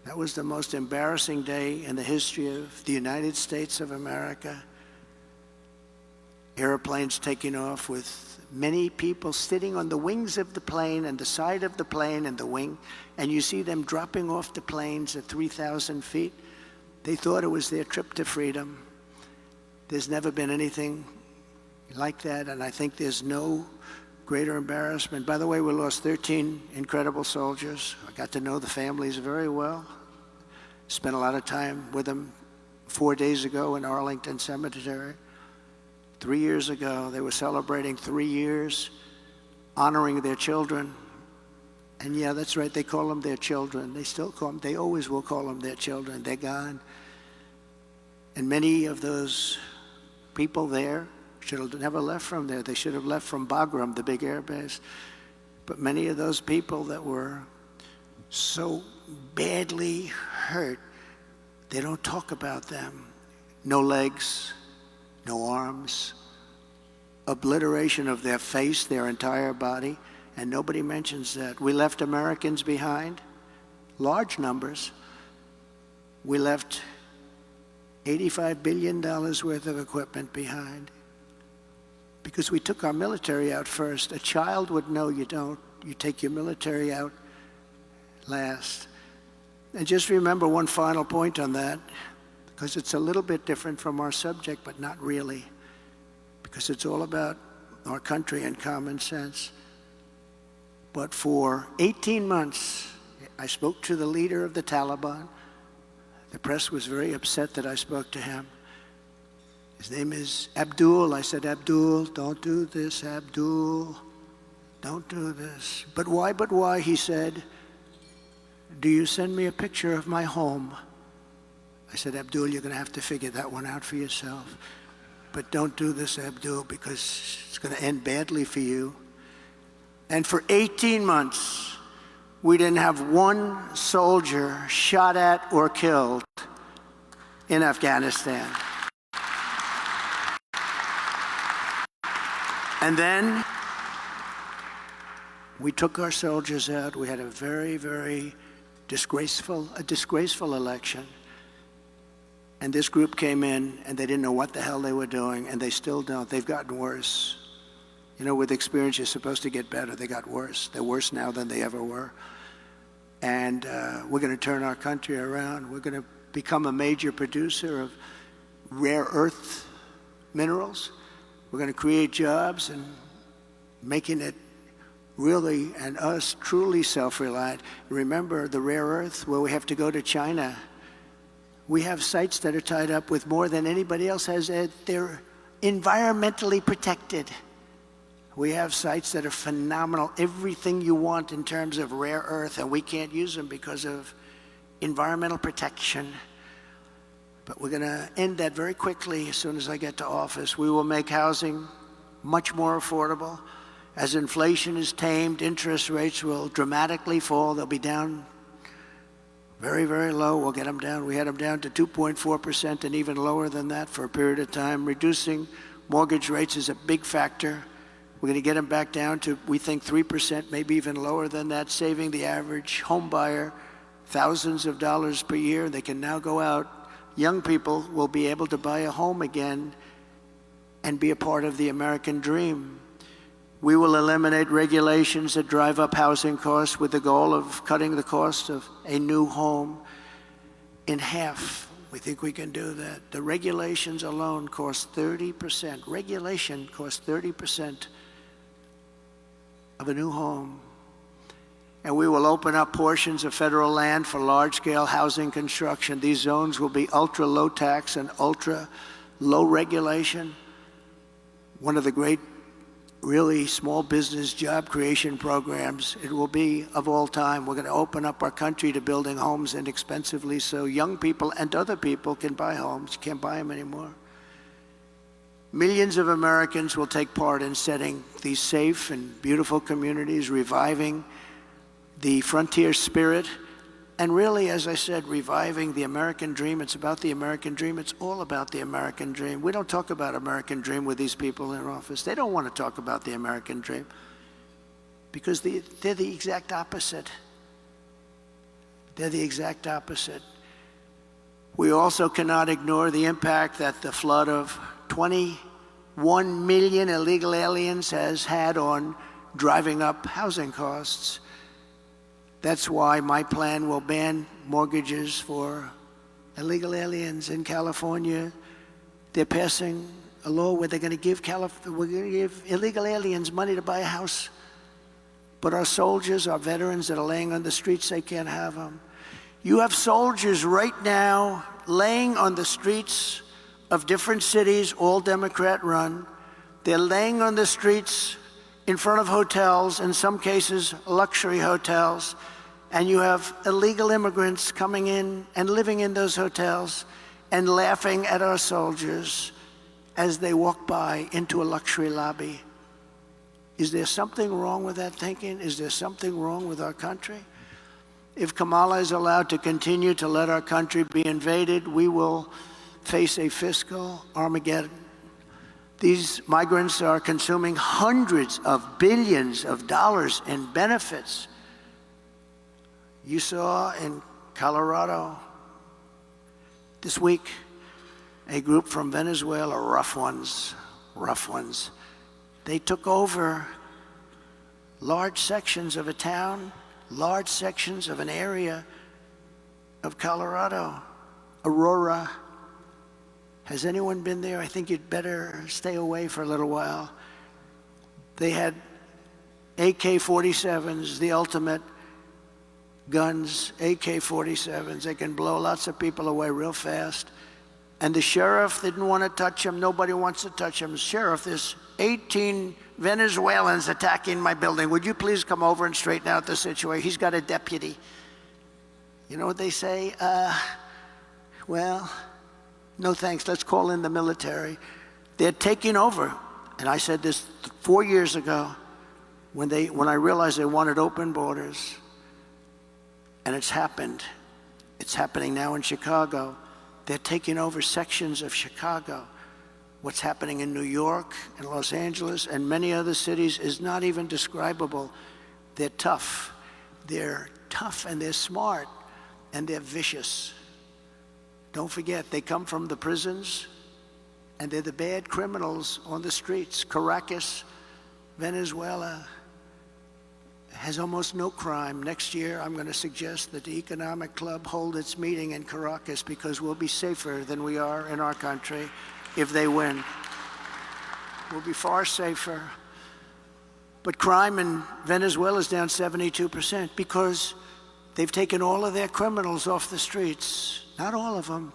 That was the most embarrassing day in the history of the United States of America. Airplanes taking off with many people sitting on the wings of the plane and the side of the plane and the wing, and you see them dropping off the planes at 3,000 feet. They thought it was their trip to freedom. There's never been anything like that, and I think there's no greater embarrassment. By the way, we lost 13 incredible soldiers. I got to know the families very well. Spent a lot of time with them 4 days ago in Arlington Cemetery. 3 years ago, they were celebrating 3 years, honoring their children. And yeah, that's right, they call them their children. They still call them, they always will call them their children. They're gone. And many of those people there should have never left from there. They should have left from Bagram, the big air base. But many of those people that were so badly hurt, they don't talk about them. No legs, no arms, obliteration of their face, their entire body, and nobody mentions that. We left Americans behind, large numbers. We left $85 billion worth of equipment behind because we took our military out first. A child would know you don't. You take your military out last. And just remember one final point on that, because it's a little bit different from our subject, but not really, because it's all about our country and common sense. But for 18 months, I spoke to the leader of the Taliban. The press was very upset that I spoke to him. His name is Abdul. I said, Abdul, don't do this, Abdul. Don't do this. But why, he said, do you send me a picture of my home? I said, Abdul, you're going to have to figure that one out for yourself. But don't do this, Abdul, because it's going to end badly for you. And for 18 months, we didn't have one soldier shot at or killed in Afghanistan. And then we took our soldiers out. We had a very, very disgraceful election. And this group came in, and they didn't know what the hell they were doing, and they still don't. They've gotten worse. You know, with experience, you're supposed to get better. They got worse. They're worse now than they ever were. And we're going to turn our country around. We're going to become a major producer of rare earth minerals. We're going to create jobs and making it really, and us, truly self-reliant. Remember the rare earth, where we have to go to China. We have sites that are tied up with more than anybody else has. They're environmentally protected. We have sites that are phenomenal, everything you want in terms of rare earth, and we can't use them because of environmental protection. But we're going to end that very quickly as soon as I get to office. We will make housing much more affordable. As inflation is tamed, interest rates will dramatically fall. They'll be down very, very low. We'll get them down. We had them down to 2.4% and even lower than that for a period of time. Reducing mortgage rates is a big factor. We're going to get them back down to, we think, 3%, maybe even lower than that, saving the average home buyer thousands of dollars per year. They can now go out. Young people will be able to buy a home again and be a part of the American dream. We will eliminate regulations that drive up housing costs with the goal of cutting the cost of a new home in half. We think we can do that. The regulations alone cost 30%. Regulation costs 30% of a new home. And we will open up portions of federal land for large-scale housing construction. These zones will be ultra-low tax and ultra-low regulation. One of the great, really small business job creation programs it will be of all time. We're going to open up our country to building homes inexpensively so young people and other people can buy homes. You can't buy them anymore. Millions of Americans will take part in setting these safe and beautiful communities, reviving the frontier spirit, and really, as I said, reviving the American dream. It's about the American dream. It's all about the American dream. We don't talk about American dream with these people in office. They don't want to talk about the American dream because they're the exact opposite. They're the exact opposite. We also cannot ignore the impact that the flood of 21 million illegal aliens has had on driving up housing costs. That's why my plan will ban mortgages for illegal aliens in California. They're passing a law where they're going to give illegal aliens money to buy a house. But our soldiers, our veterans that are laying on the streets, they can't have them. You have soldiers right now laying on the streets of different cities, all Democrat-run. They're laying on the streets in front of hotels, in some cases luxury hotels, and you have illegal immigrants coming in and living in those hotels and laughing at our soldiers as they walk by into a luxury lobby. Is there something wrong with that thinking? Is there something wrong with our country? If Kamala is allowed to continue to let our country be invaded, we will face a fiscal Armageddon. These migrants are consuming hundreds of billions of dollars in benefits. You saw in Colorado this week a group from Venezuela, rough ones. They took over large sections of a town, large sections of an area of Colorado, Aurora. Has anyone been there? I think you'd better stay away for a little while. They had AK-47s, the ultimate guns, AK-47s. They can blow lots of people away real fast. And the sheriff didn't want to touch him. Nobody wants to touch him. Sheriff, there's 18 Venezuelans attacking my building. Would you please come over and straighten out the situation? He's got a deputy. You know what they say? Well, no thanks. Let's call in the military. They're taking over. And I said this 4 years ago when I realized they wanted open borders. And it's happened. It's happening now in Chicago. They're taking over sections of Chicago. What's happening in New York and Los Angeles and many other cities is not even describable. They're tough. They're tough and they're smart and they're vicious. Don't forget, they come from the prisons and they're the bad criminals on the streets. Caracas, Venezuela, has almost no crime. Next year, I'm going to suggest that the Economic Club hold its meeting in Caracas because we'll be safer than we are in our country if they win. We'll be far safer. But crime in Venezuela is down 72% because they've taken all of their criminals off the streets. Not all of them.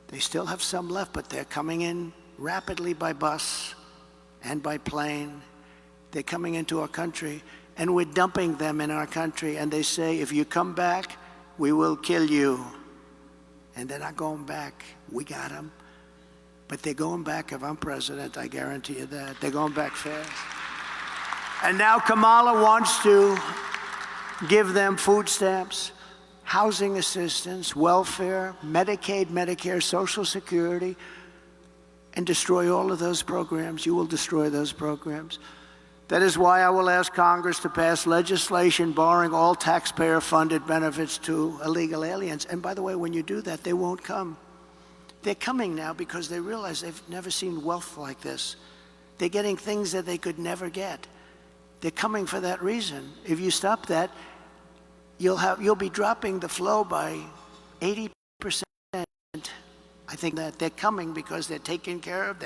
They still have some left, but they're coming in rapidly by bus and by plane. They're coming into our country. And we're dumping them in our country, and they say, if you come back, we will kill you. And they're not going back. We got them. But they're going back if I'm president, I guarantee you that. They're going back fast. And now Kamala wants to give them food stamps, housing assistance, welfare, Medicaid, Medicare, Social Security, and destroy all of those programs. You will destroy those programs. That is why I will ask Congress to pass legislation barring all taxpayer-funded benefits to illegal aliens. And by the way, when you do that, they won't come. They're coming now because they realize they've never seen wealth like this. They're getting things that they could never get. They're coming for that reason. If you stop that, you'll be dropping the flow by 80%. I think that they're coming because they're taken care of.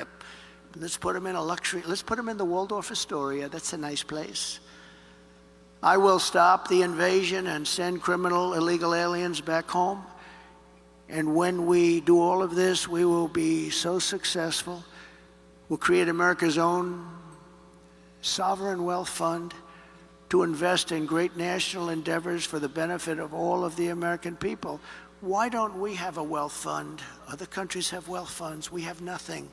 Let's put them in a luxury. Let's put them in the Waldorf Astoria. That's a nice place. I will stop the invasion and send criminal illegal aliens back home. And when we do all of this, we will be so successful. We'll create America's own sovereign wealth fund to invest in great national endeavors for the benefit of all of the American people. Why don't we have a wealth fund? Other countries have wealth funds. We have nothing.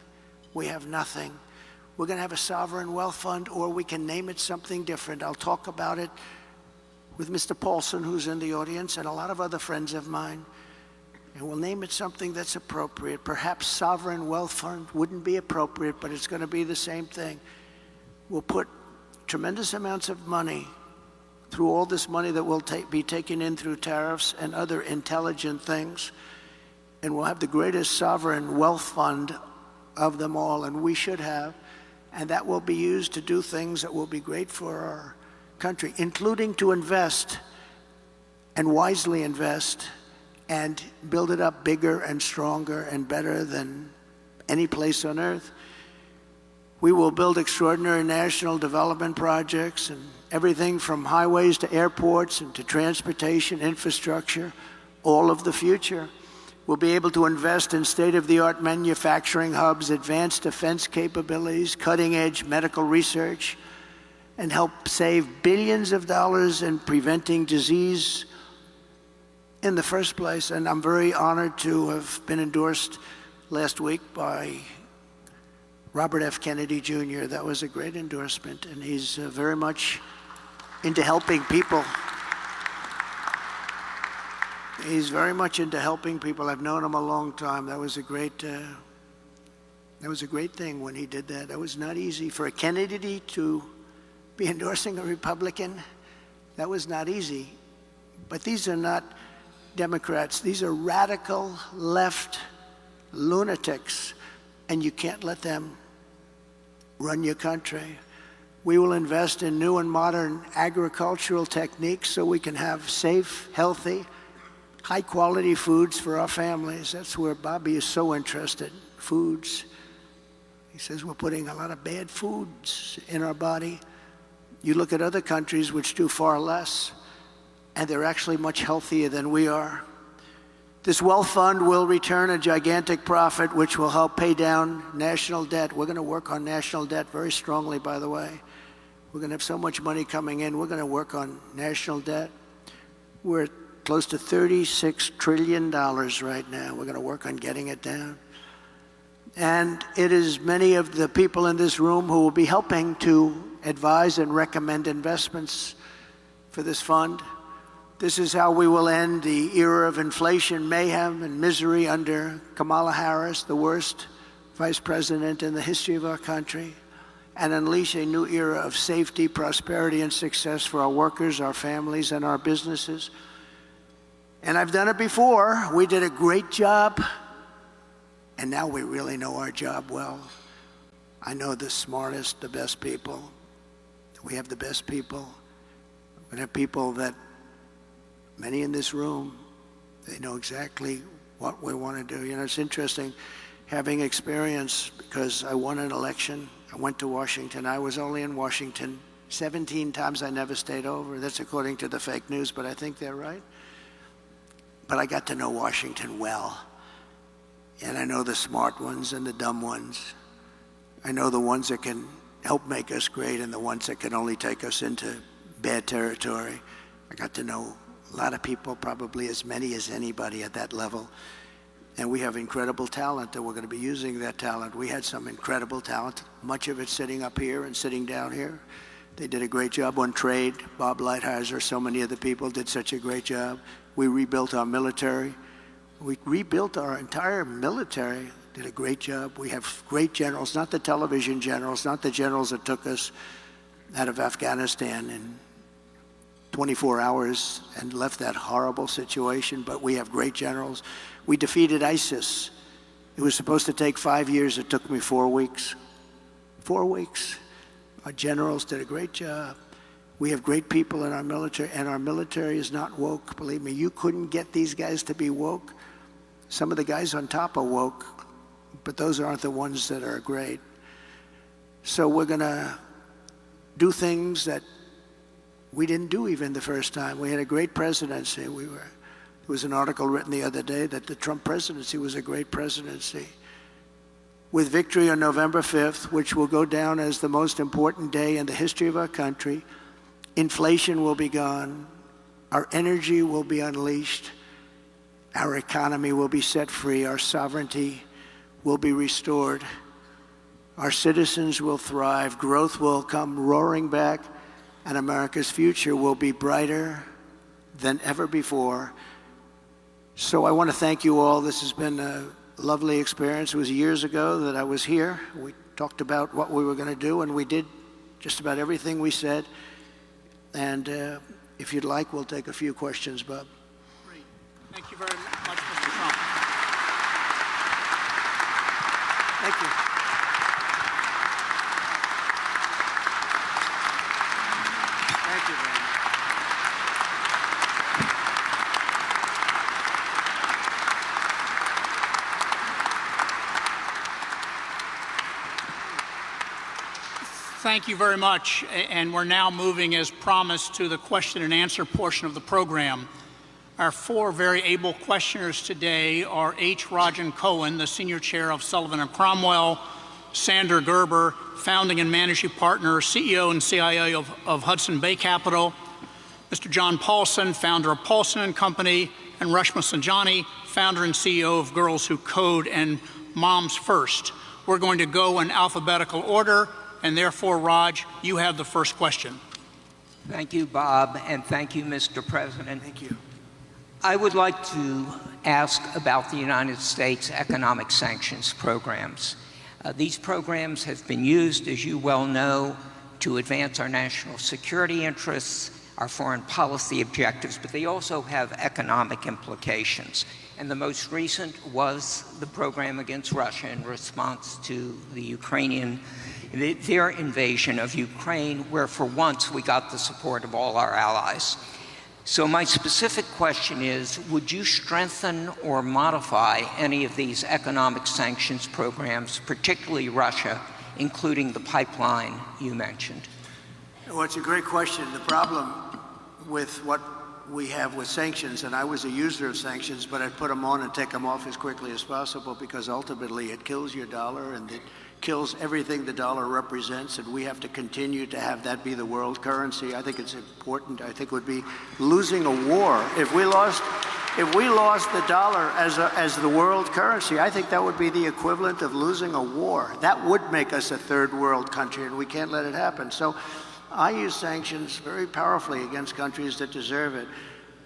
We have nothing. We're going to have a sovereign wealth fund, or we can name it something different. I'll talk about it with Mr. Paulson, who's in the audience, and a lot of other friends of mine. And we'll name it something that's appropriate. Perhaps sovereign wealth fund wouldn't be appropriate, but it's going to be the same thing. We'll put tremendous amounts of money through all this money that will be taken in through tariffs and other intelligent things. And we'll have the greatest sovereign wealth fund of them all, and we should have. And that will be used to do things that will be great for our country, including to invest and wisely invest and build it up bigger and stronger and better than any place on earth. We will build extraordinary national development projects and everything from highways to airports and to transportation, infrastructure, all of the future. We'll be able to invest in state-of-the-art manufacturing hubs, advanced defense capabilities, cutting-edge medical research, and help save billions of dollars in preventing disease in the first place. And I'm very honored to have been endorsed last week by Robert F. Kennedy Jr. That was a great endorsement, and he's very much into helping people. He's very much into helping people. I've known him a long time. That was a great thing when he did that. That was not easy for a Kennedy to be endorsing a Republican. That was not easy. But these are not Democrats. These are radical left lunatics, and you can't let them run your country. We will invest in new and modern agricultural techniques so we can have safe, healthy, high-quality foods for our families. That's where Bobby is so interested, foods. He says we're putting a lot of bad foods in our body. You look at other countries which do far less, and they're actually much healthier than we are. This wealth fund will return a gigantic profit, which will help pay down national debt. We're going to work on national debt very strongly, by the way. We're going to have so much money coming in. We're going to work on national debt. We're at close to $36 trillion right now. We're going to work on getting it down. And it is many of the people in this room who will be helping to advise and recommend investments for this fund. This is how we will end the era of inflation, mayhem, and misery under Kamala Harris, the worst vice president in the history of our country, and unleash a new era of safety, prosperity, and success for our workers, our families, and our businesses. And I've done it before. We did a great job, and now we really know our job well. I know the smartest, the best people. We have the best people. We have people that, many in this room, they know exactly what we want to do. You know, it's interesting having experience, because I won an election. I went to Washington. I was only in Washington 17 times. I never stayed over. That's according to the fake news, but I think they're right. But I got to know Washington well. And I know the smart ones and the dumb ones. I know the ones that can help make us great and the ones that can only take us into bad territory. I got to know a lot of people, probably as many as anybody at that level. And we have incredible talent, and we're going to be using that talent. We had some incredible talent, much of it sitting up here and sitting down here. They did a great job on trade. Bob Lighthizer, so many other people did such a great job. We rebuilt our military. We rebuilt our entire military, did a great job. We have great generals, not the television generals, not the generals that took us out of Afghanistan in 24 hours and left that horrible situation, but we have great generals. We defeated ISIS. It was supposed to take 5 years. It took me 4 weeks. 4 weeks. Our generals did a great job. We have great people in our military, and our military is not woke. Believe me, you couldn't get these guys to be woke. Some of the guys on top are woke, but those aren't the ones that are great. So we're going to do things that we didn't do even the first time. We had a great presidency. There was an article written the other day that the Trump presidency was a great presidency. With victory on November 5th, which will go down as the most important day in the history of our country, inflation will be gone, our energy will be unleashed, our economy will be set free, our sovereignty will be restored, our citizens will thrive, growth will come roaring back, and America's future will be brighter than ever before. So I want to thank you all. This has been a lovely experience. It was years ago that I was here. We talked about what we were going to do, and we did just about everything we said. And if you'd like, we'll take a few questions, Bob. Great. Thank you very much, Mr. Trump. Thank you. Thank you very much. Thank you very much. And we're now moving, as promised, to the question and answer portion of the program. Our four very able questioners today are H. Rajan Cohen, the Senior Chair of Sullivan & Cromwell, Sandra Gerber, Founding and Managing Partner, CEO and CIO of Hudson Bay Capital, Mr. John Paulson, founder of Paulson & Company, and Rashma Sanjani, founder and CEO of Girls Who Code and Moms First. We're going to go in alphabetical order, and therefore, Raj, you have the first question. Thank you, Bob, and thank you, Mr. President. Thank you. I would like to ask about the United States economic sanctions programs. These programs have been used, as you well know, to advance our national security interests, our foreign policy objectives, but they also have economic implications. And the most recent was the program against Russia in response to their invasion of Ukraine, where for once we got the support of all our allies. So my specific question is, would you strengthen or modify any of these economic sanctions programs, particularly Russia, including the pipeline you mentioned? Well, it's a great question. The problem with what we have with sanctions, and I was a user of sanctions, but I'd put them on and take them off as quickly as possible because ultimately it kills your dollar and it kills everything the dollar represents, and we have to continue to have that be the world currency. I think it's important. I think it would be losing a war. If we lost the dollar as the world currency, I think that would be the equivalent of losing a war. That would make us a third world country, and we can't let it happen. So I use sanctions very powerfully against countries that deserve it,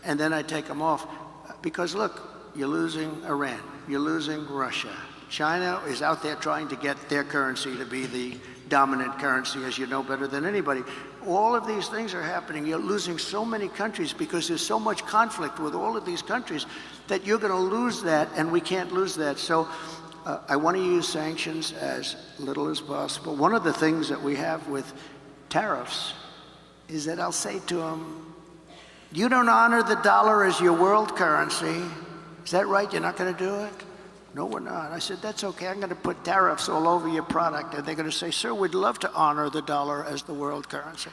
and then I take them off. Because look, you're losing Iran, you're losing Russia. China is out there trying to get their currency to be the dominant currency, as you know better than anybody. All of these things are happening. You're losing so many countries because there's so much conflict with all of these countries that you're going to lose that, and we can't lose that. So I want to use sanctions as little as possible. One of the things that we have with tariffs is that I'll say to them, you don't honor the dollar as your world currency. Is that right? You're not going to do it? No, we're not. I said, that's okay. I'm going to put tariffs all over your product. And they're going to say, sir, we'd love to honor the dollar as the world currency.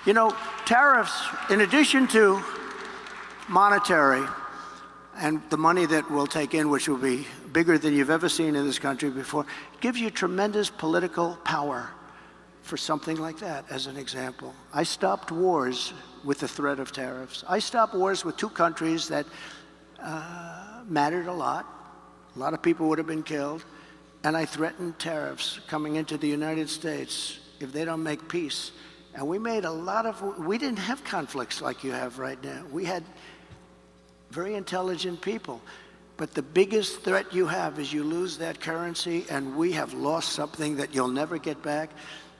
You know, tariffs, in addition to monetary and the money that we'll take in, which will be bigger than you've ever seen in this country before, gives you tremendous political power for something like that, as an example. I stopped wars with the threat of tariffs. I stopped wars with two countries that mattered a lot. A lot of people would have been killed. And I threatened tariffs coming into the United States if they don't make peace. And we made a lot of, we didn't have conflicts like you have right now. We had very intelligent people. But the biggest threat you have is you lose that currency, and we have lost something that you'll never get back.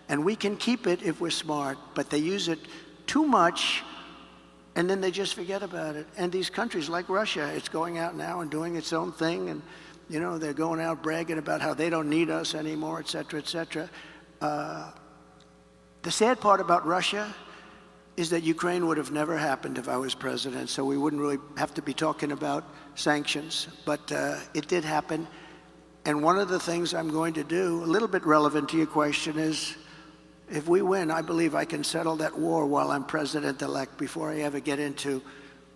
And we can keep it if we're smart, but they use it too much, and then they just forget about it. And these countries like Russia, it's going out now and doing its own thing, and you know, they're going out bragging about how they don't need us anymore, et cetera, et cetera. The sad part about Russia is that Ukraine would have never happened if I was president, so we wouldn't really have to be talking about sanctions. But it did happen. And one of the things I'm going to do, a little bit relevant to your question, is if we win, I believe I can settle that war while I'm president-elect. Before I ever get into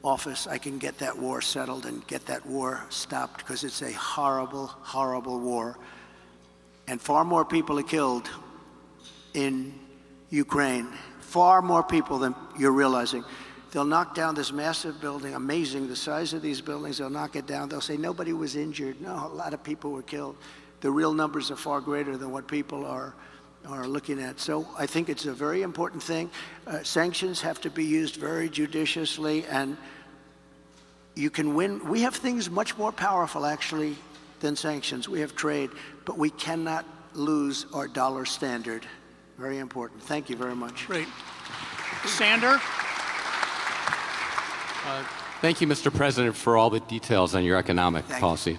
office, I can get that war settled and get that war stopped, because it's a horrible, horrible war. And far more people are killed in Ukraine, far more people than you're realizing. They'll knock down this massive building, amazing, the size of these buildings, they'll knock it down. They'll say nobody was injured. No, a lot of people were killed. The real numbers are far greater than what people are looking at. So I think it's a very important thing. Sanctions have to be used very judiciously, and you can win. We have things much more powerful, actually, than sanctions. We have trade, but we cannot lose our dollar standard. Very important. Thank you very much. Great. Sander? Thank you, Mr. President, for all the details on your economic policy.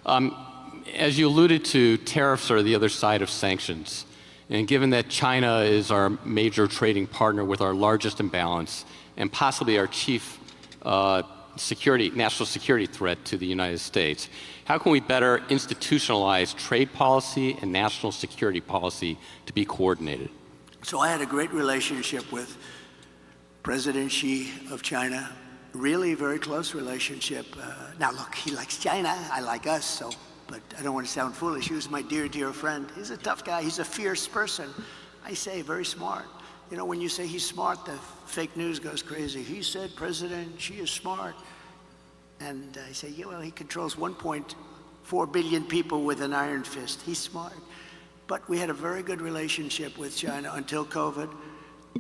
As you alluded to, tariffs are the other side of sanctions. And given that China is our major trading partner with our largest imbalance and possibly our chief national security threat to the United States, how can we better institutionalize trade policy and national security policy to be coordinated? So I had a great relationship with President Xi of China, really very close relationship. Now look, he likes China, I like us, so. But I don't want to sound foolish. He was my dear, dear friend. He's a tough guy. He's a fierce person. I say very smart. You know, when you say he's smart, the fake news goes crazy. He said President Xi is smart. And I say, yeah, well, he controls 1.4 billion people with an iron fist. He's smart. But we had a very good relationship with China until COVID.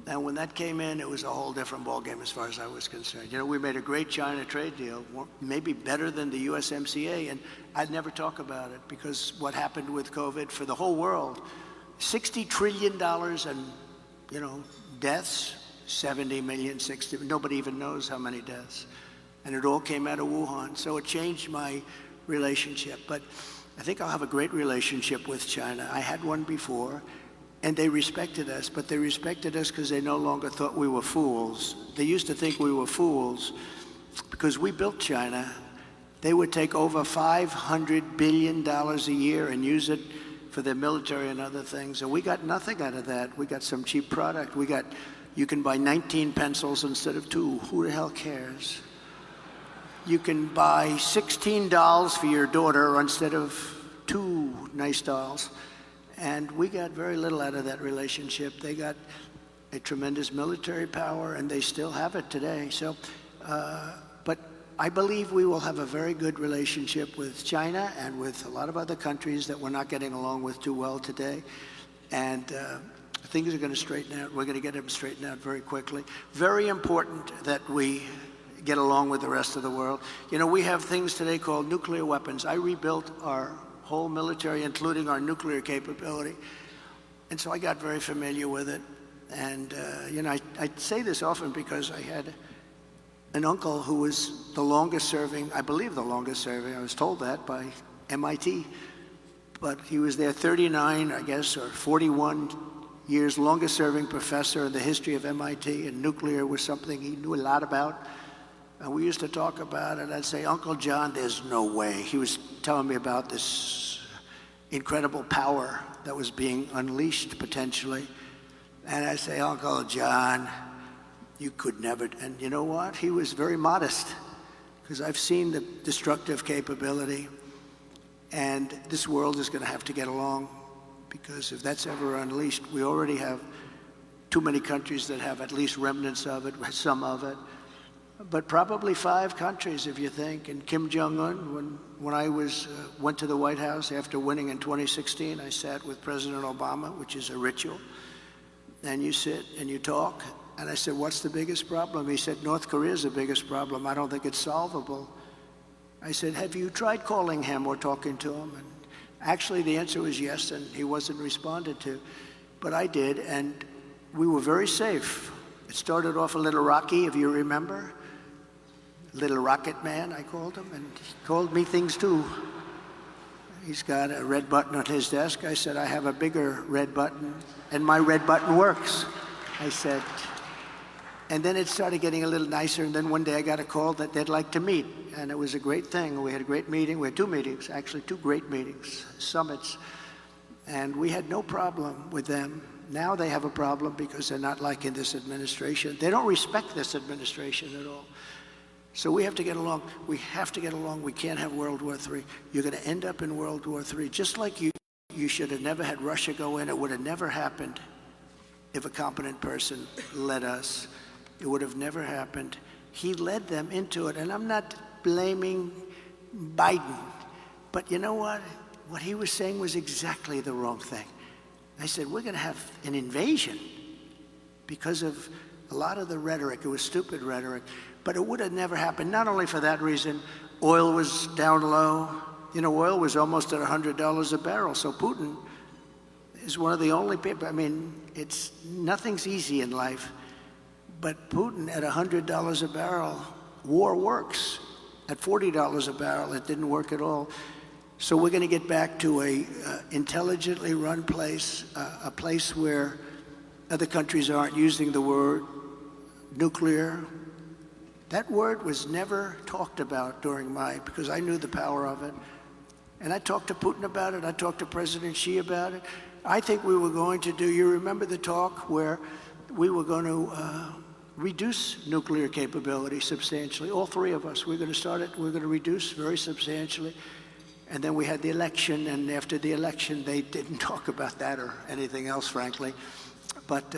And when that came in, it was a whole different ballgame as far as I was concerned. You know, we made a great China trade deal, maybe better than the USMCA, and I'd never talk about it because what happened with COVID for the whole world, $60 trillion and, you know, deaths, 70 million, 60, nobody even knows how many deaths. And it all came out of Wuhan, so it changed my relationship. But I think I'll have a great relationship with China. I had one before. And they respected us, but they respected us because they no longer thought we were fools. They used to think we were fools because we built China. They would take over $500 billion a year and use it for their military and other things. And we got nothing out of that. We got some cheap product. You can buy 19 pencils instead of 2. Who the hell cares? You can buy 16 dolls for your daughter instead of 2 nice dolls. And we got very little out of that relationship. They got a tremendous military power, and they still have it today. So, but I believe we will have a very good relationship with China and with a lot of other countries that we're not getting along with too well today. And things are going to straighten out. We're going to get them straightened out very quickly. Very important that we get along with the rest of the world. You know, we have things today called nuclear weapons. I rebuilt our whole military, including our nuclear capability. And so I got very familiar with it. And, you know, I say this often because I had an uncle who was the longest serving, I believe the longest serving, I was told that by MIT, but he was there 39, I guess, or 41 years, longest serving professor in the history of MIT, and nuclear was something he knew a lot about. And we used to talk about it. I'd say, Uncle John, there's no way. He was telling me about this incredible power that was being unleashed potentially. And I say, Uncle John, you could never. And you know what? He was very modest, because I've seen the destructive capability, and this world is going to have to get along, because if that's ever unleashed, we already have too many countries that have at least remnants of it, some of it, but probably 5 countries if you think. And Kim Jong-un, when I went to the White House after winning in 2016, I sat with President Obama, which is a ritual. And you sit and you talk. And I said, what's the biggest problem? He said, North Korea is the biggest problem. I don't think it's solvable. I said, have you tried calling him or talking to him? And actually, the answer was yes, and he wasn't responded to. But I did, and we were very safe. It started off a little rocky, if you remember. Little Rocket Man, I called him, and he called me things too. He's got a red button on his desk. I said, I have a bigger red button, and my red button works. I said, and then it started getting a little nicer, and then one day I got a call that they'd like to meet, and it was a great thing. We had a great meeting. We had 2 meetings, actually 2 great meetings, summits, and we had no problem with them. Now they have a problem because they're not liking this administration. They don't respect this administration at all. So we have to get along. We have to get along. We can't have World War III. You're going to end up in World War III. Just like you should have never had Russia go in. It would have never happened if a competent person led us. It would have never happened. He led them into it. And I'm not blaming Biden. But you know what? What he was saying was exactly the wrong thing. I said, we're going to have an invasion because of a lot of the rhetoric. It was stupid rhetoric. But it would have never happened, not only for that reason. Oil was down low. You know, oil was almost at $100 a barrel. So Putin is one of the only people. I mean, nothing's easy in life. But Putin at $100 a barrel, war works. At $40 a barrel, it didn't work at all. So we're going to get back to a intelligently run place, a place where other countries aren't using the word nuclear. That word was never talked about because I knew the power of it. And I talked to Putin about it. I talked to President Xi about it. I think we were going to do, you remember the talk where we were going to reduce nuclear capability substantially. All 3 of us, we're going to start it, we're going to reduce very substantially. And then we had the election, and after the election, they didn't talk about that or anything else, frankly. But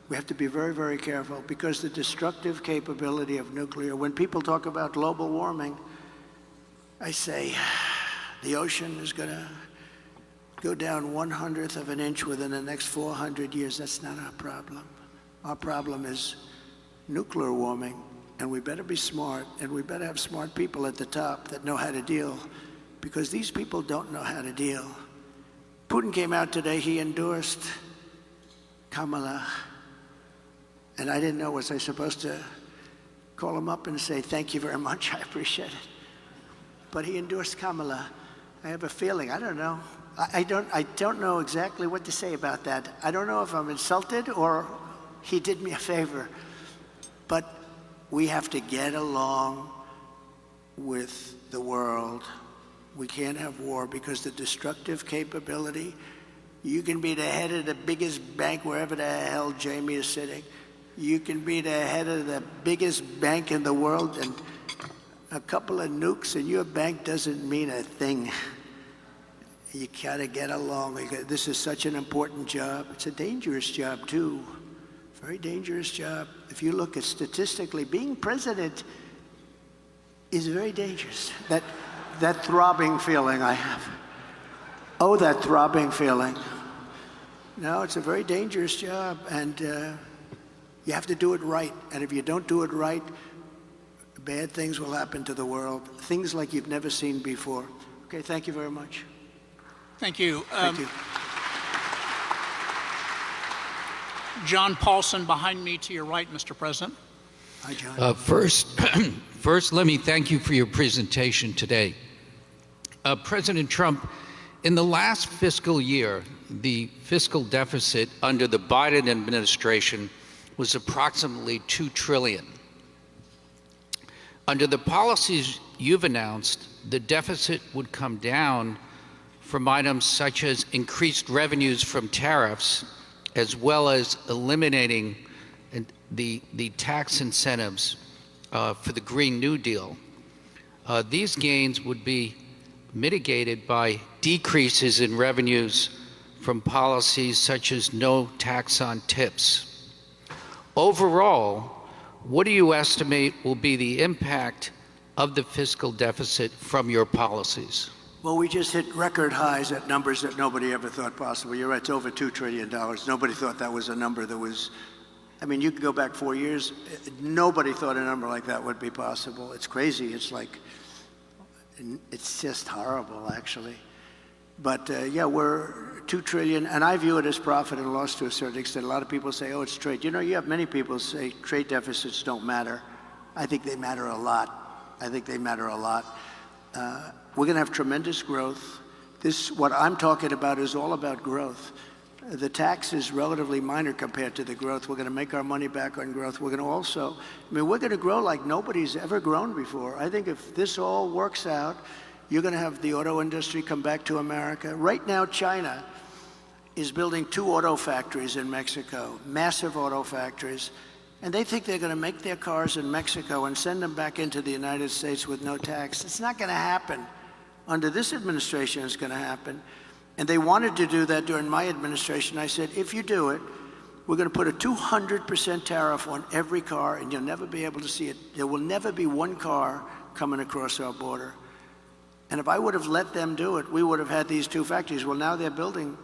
we have to be very, very careful, because the destructive capability of nuclear, when people talk about global warming, I say the ocean is going to go down 1/100th of an inch within the next 400 years. That's not our problem. Our problem is nuclear warming, and we better be smart, and we better have smart people at the top that know how to deal, because these people don't know how to deal. Putin came out today, he endorsed Kamala. And I didn't know, was I supposed to call him up and say, thank you very much, I appreciate it. But he endorsed Kamala. I have a feeling, I don't know. I don't know exactly what to say about that. I don't know if I'm insulted or he did me a favor. But we have to get along with the world. We can't have war because the destructive capability, you can be the head of the biggest bank wherever the hell Jamie is sitting. You can be the head of the biggest bank in the world, and a couple of nukes and your bank doesn't mean a thing. You gotta get along. This is such an important job. It's a dangerous job too. Very dangerous job. If you look at statistically, being president is very dangerous. That throbbing feeling I have. Oh, that throbbing feeling. No, it's a very dangerous job, and you have to do it right. And if you don't do it right, bad things will happen to the world. Things like you've never seen before. Okay, thank you very much. Thank you. Thank you. John Paulson behind me to your right, Mr. President. Hi, John. First, let me thank you for your presentation today. President Trump, in the last fiscal year, the fiscal deficit under the Biden administration was approximately $2 trillion. Under the policies you've announced, the deficit would come down from items such as increased revenues from tariffs, as well as eliminating the tax incentives for the Green New Deal. These gains would be mitigated by decreases in revenues from policies such as no tax on tips. Overall, what do you estimate will be the impact of the fiscal deficit from your policies? Well, we just hit record highs at numbers that nobody ever thought possible. You're right, it's over $2 trillion. Nobody thought that was a number that was, I mean, you could go back 4 years, nobody thought a number like that would be possible. It's crazy, it's like, it's just horrible, actually. But yeah, we're $2 trillion, and I view it as profit and loss to a certain extent. A lot of people say, oh, it's trade. You know, you have many people say trade deficits don't matter. I think they matter a lot. I think they matter a lot. We're going to have tremendous growth. What I'm talking about is all about growth. The tax is relatively minor compared to the growth. We're going to make our money back on growth. We're going to also, I mean, we're going to grow like nobody's ever grown before. I think if this all works out, you're going to have the auto industry come back to America. Right now, China is building 2 auto factories in Mexico, massive auto factories. And they think they're going to make their cars in Mexico and send them back into the United States with no tax. It's not going to happen. Under this administration, it's going to happen. And they wanted to do that during my administration. I said, if you do it, we're going to put a 200% tariff on every car, and you'll never be able to see it. There will never be one car coming across our border. And if I would have let them do it, we would have had these 2 factories. Well, now they're building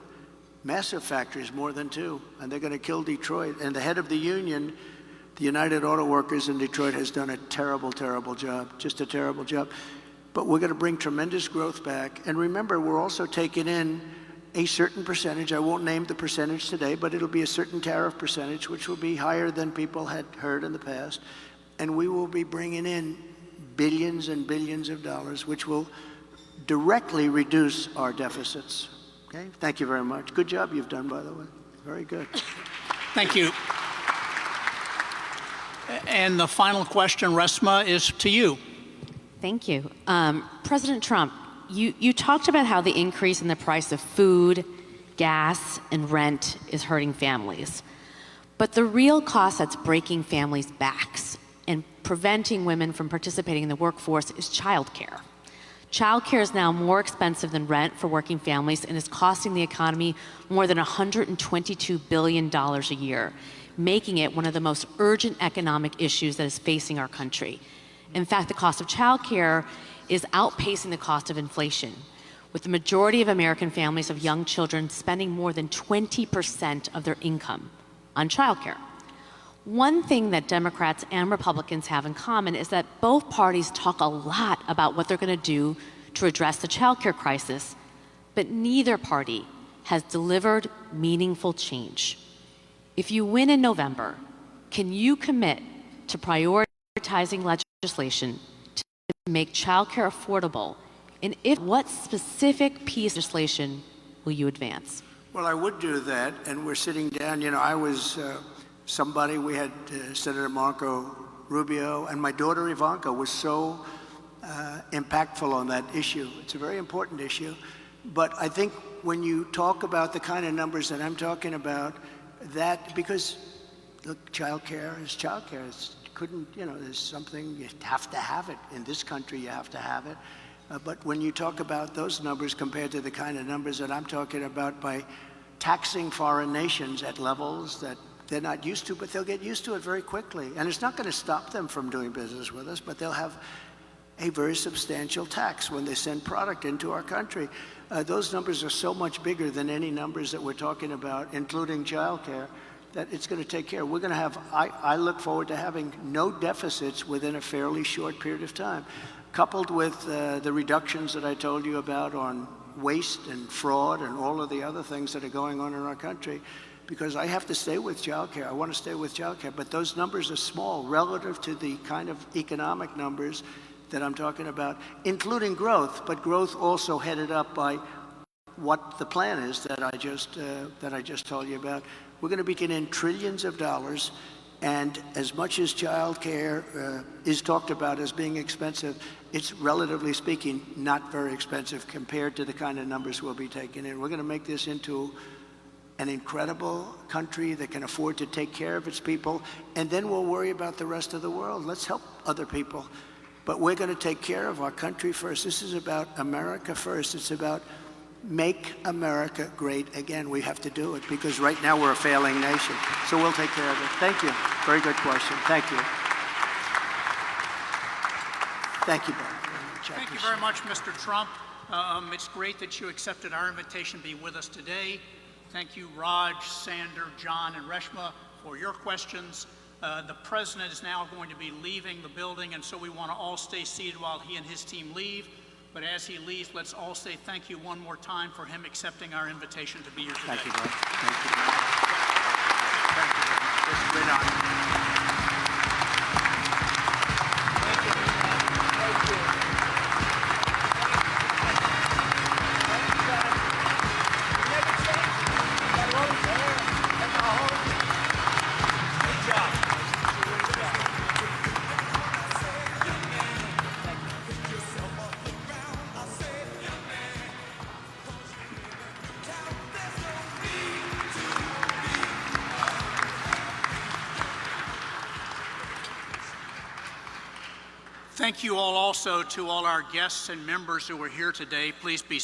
massive factories, more than 2, and they're going to kill Detroit. And the head of the union, the United Auto Workers in Detroit, has done a terrible, terrible job, just a terrible job. But we're going to bring tremendous growth back. And remember, we're also taking in a certain percentage. I won't name the percentage today, but it'll be a certain tariff percentage, which will be higher than people had heard in the past. And we will be bringing in billions and billions of dollars, which will directly reduce our deficits. Okay? Thank you very much. Good job you've done, by the way. Very good. Thank you. And the final question, Resma, is to you. Thank you. President Trump, you talked about how the increase in the price of food, gas, and rent is hurting families. But the real cost that's breaking families' backs and preventing women from participating in the workforce is childcare. Childcare is now more expensive than rent for working families and is costing the economy more than $122 billion a year, making it one of the most urgent economic issues that is facing our country. In fact, the cost of childcare is outpacing the cost of inflation, with the majority of American families of young children spending more than 20% of their income on childcare. One thing that Democrats and Republicans have in common is that both parties talk a lot about what they're going to do to address the childcare crisis, but neither party has delivered meaningful change. If you win in November, can you commit to prioritizing legislation to make childcare affordable? And if what specific piece of legislation will you advance? Well, I would do that, and we're sitting down. You know, I was we had Senator Marco Rubio, and my daughter Ivanka was so impactful on that issue. It's a very important issue. But I think when you talk about the kind of numbers that I'm talking about, that, because look, child care is child care. There's something, you have to have it. In this country, you have to have it. But when you talk about those numbers compared to the kind of numbers that I'm talking about by taxing foreign nations at levels that they're not used to, but they'll get used to it very quickly. And it's not going to stop them from doing business with us, but they'll have a very substantial tax when they send product into our country. Those numbers are so much bigger than any numbers that we're talking about, including childcare, that it's going to take care. We're going to have, I look forward to having no deficits within a fairly short period of time, coupled with the reductions that I told you about on waste and fraud and all of the other things that are going on in our country. Because I have to stay with childcare. I want to stay with childcare, but those numbers are small relative to the kind of economic numbers that I'm talking about, including growth, but growth also headed up by what the plan is that I just told you about. We're going to be getting in trillions of dollars, and as much as child care is talked about as being expensive, it's relatively speaking not very expensive compared to the kind of numbers we'll be taking in. We're going to make this into an incredible country that can afford to take care of its people, and then we'll worry about the rest of the world. Let's help other people. But we're going to take care of our country first. This is about America first. It's about make America great again. We have to do it because right now we're a failing nation. So we'll take care of it. Thank you. Very good question. Thank you. Thank you, Bob. Thank you very much, Mr. Trump. It's great that you accepted our invitation to be with us today. Thank you, Raj, Sander, John, and Reshma, for your questions. The president is now going to be leaving the building, and so we want to all stay seated while he and his team leave. But as he leaves, let's all say thank you one more time for him accepting our invitation to be here today. Thank you, Bob. Thank you. Thank you. It's a great honor. Thank you all also to all our guests and members who are here today. Please be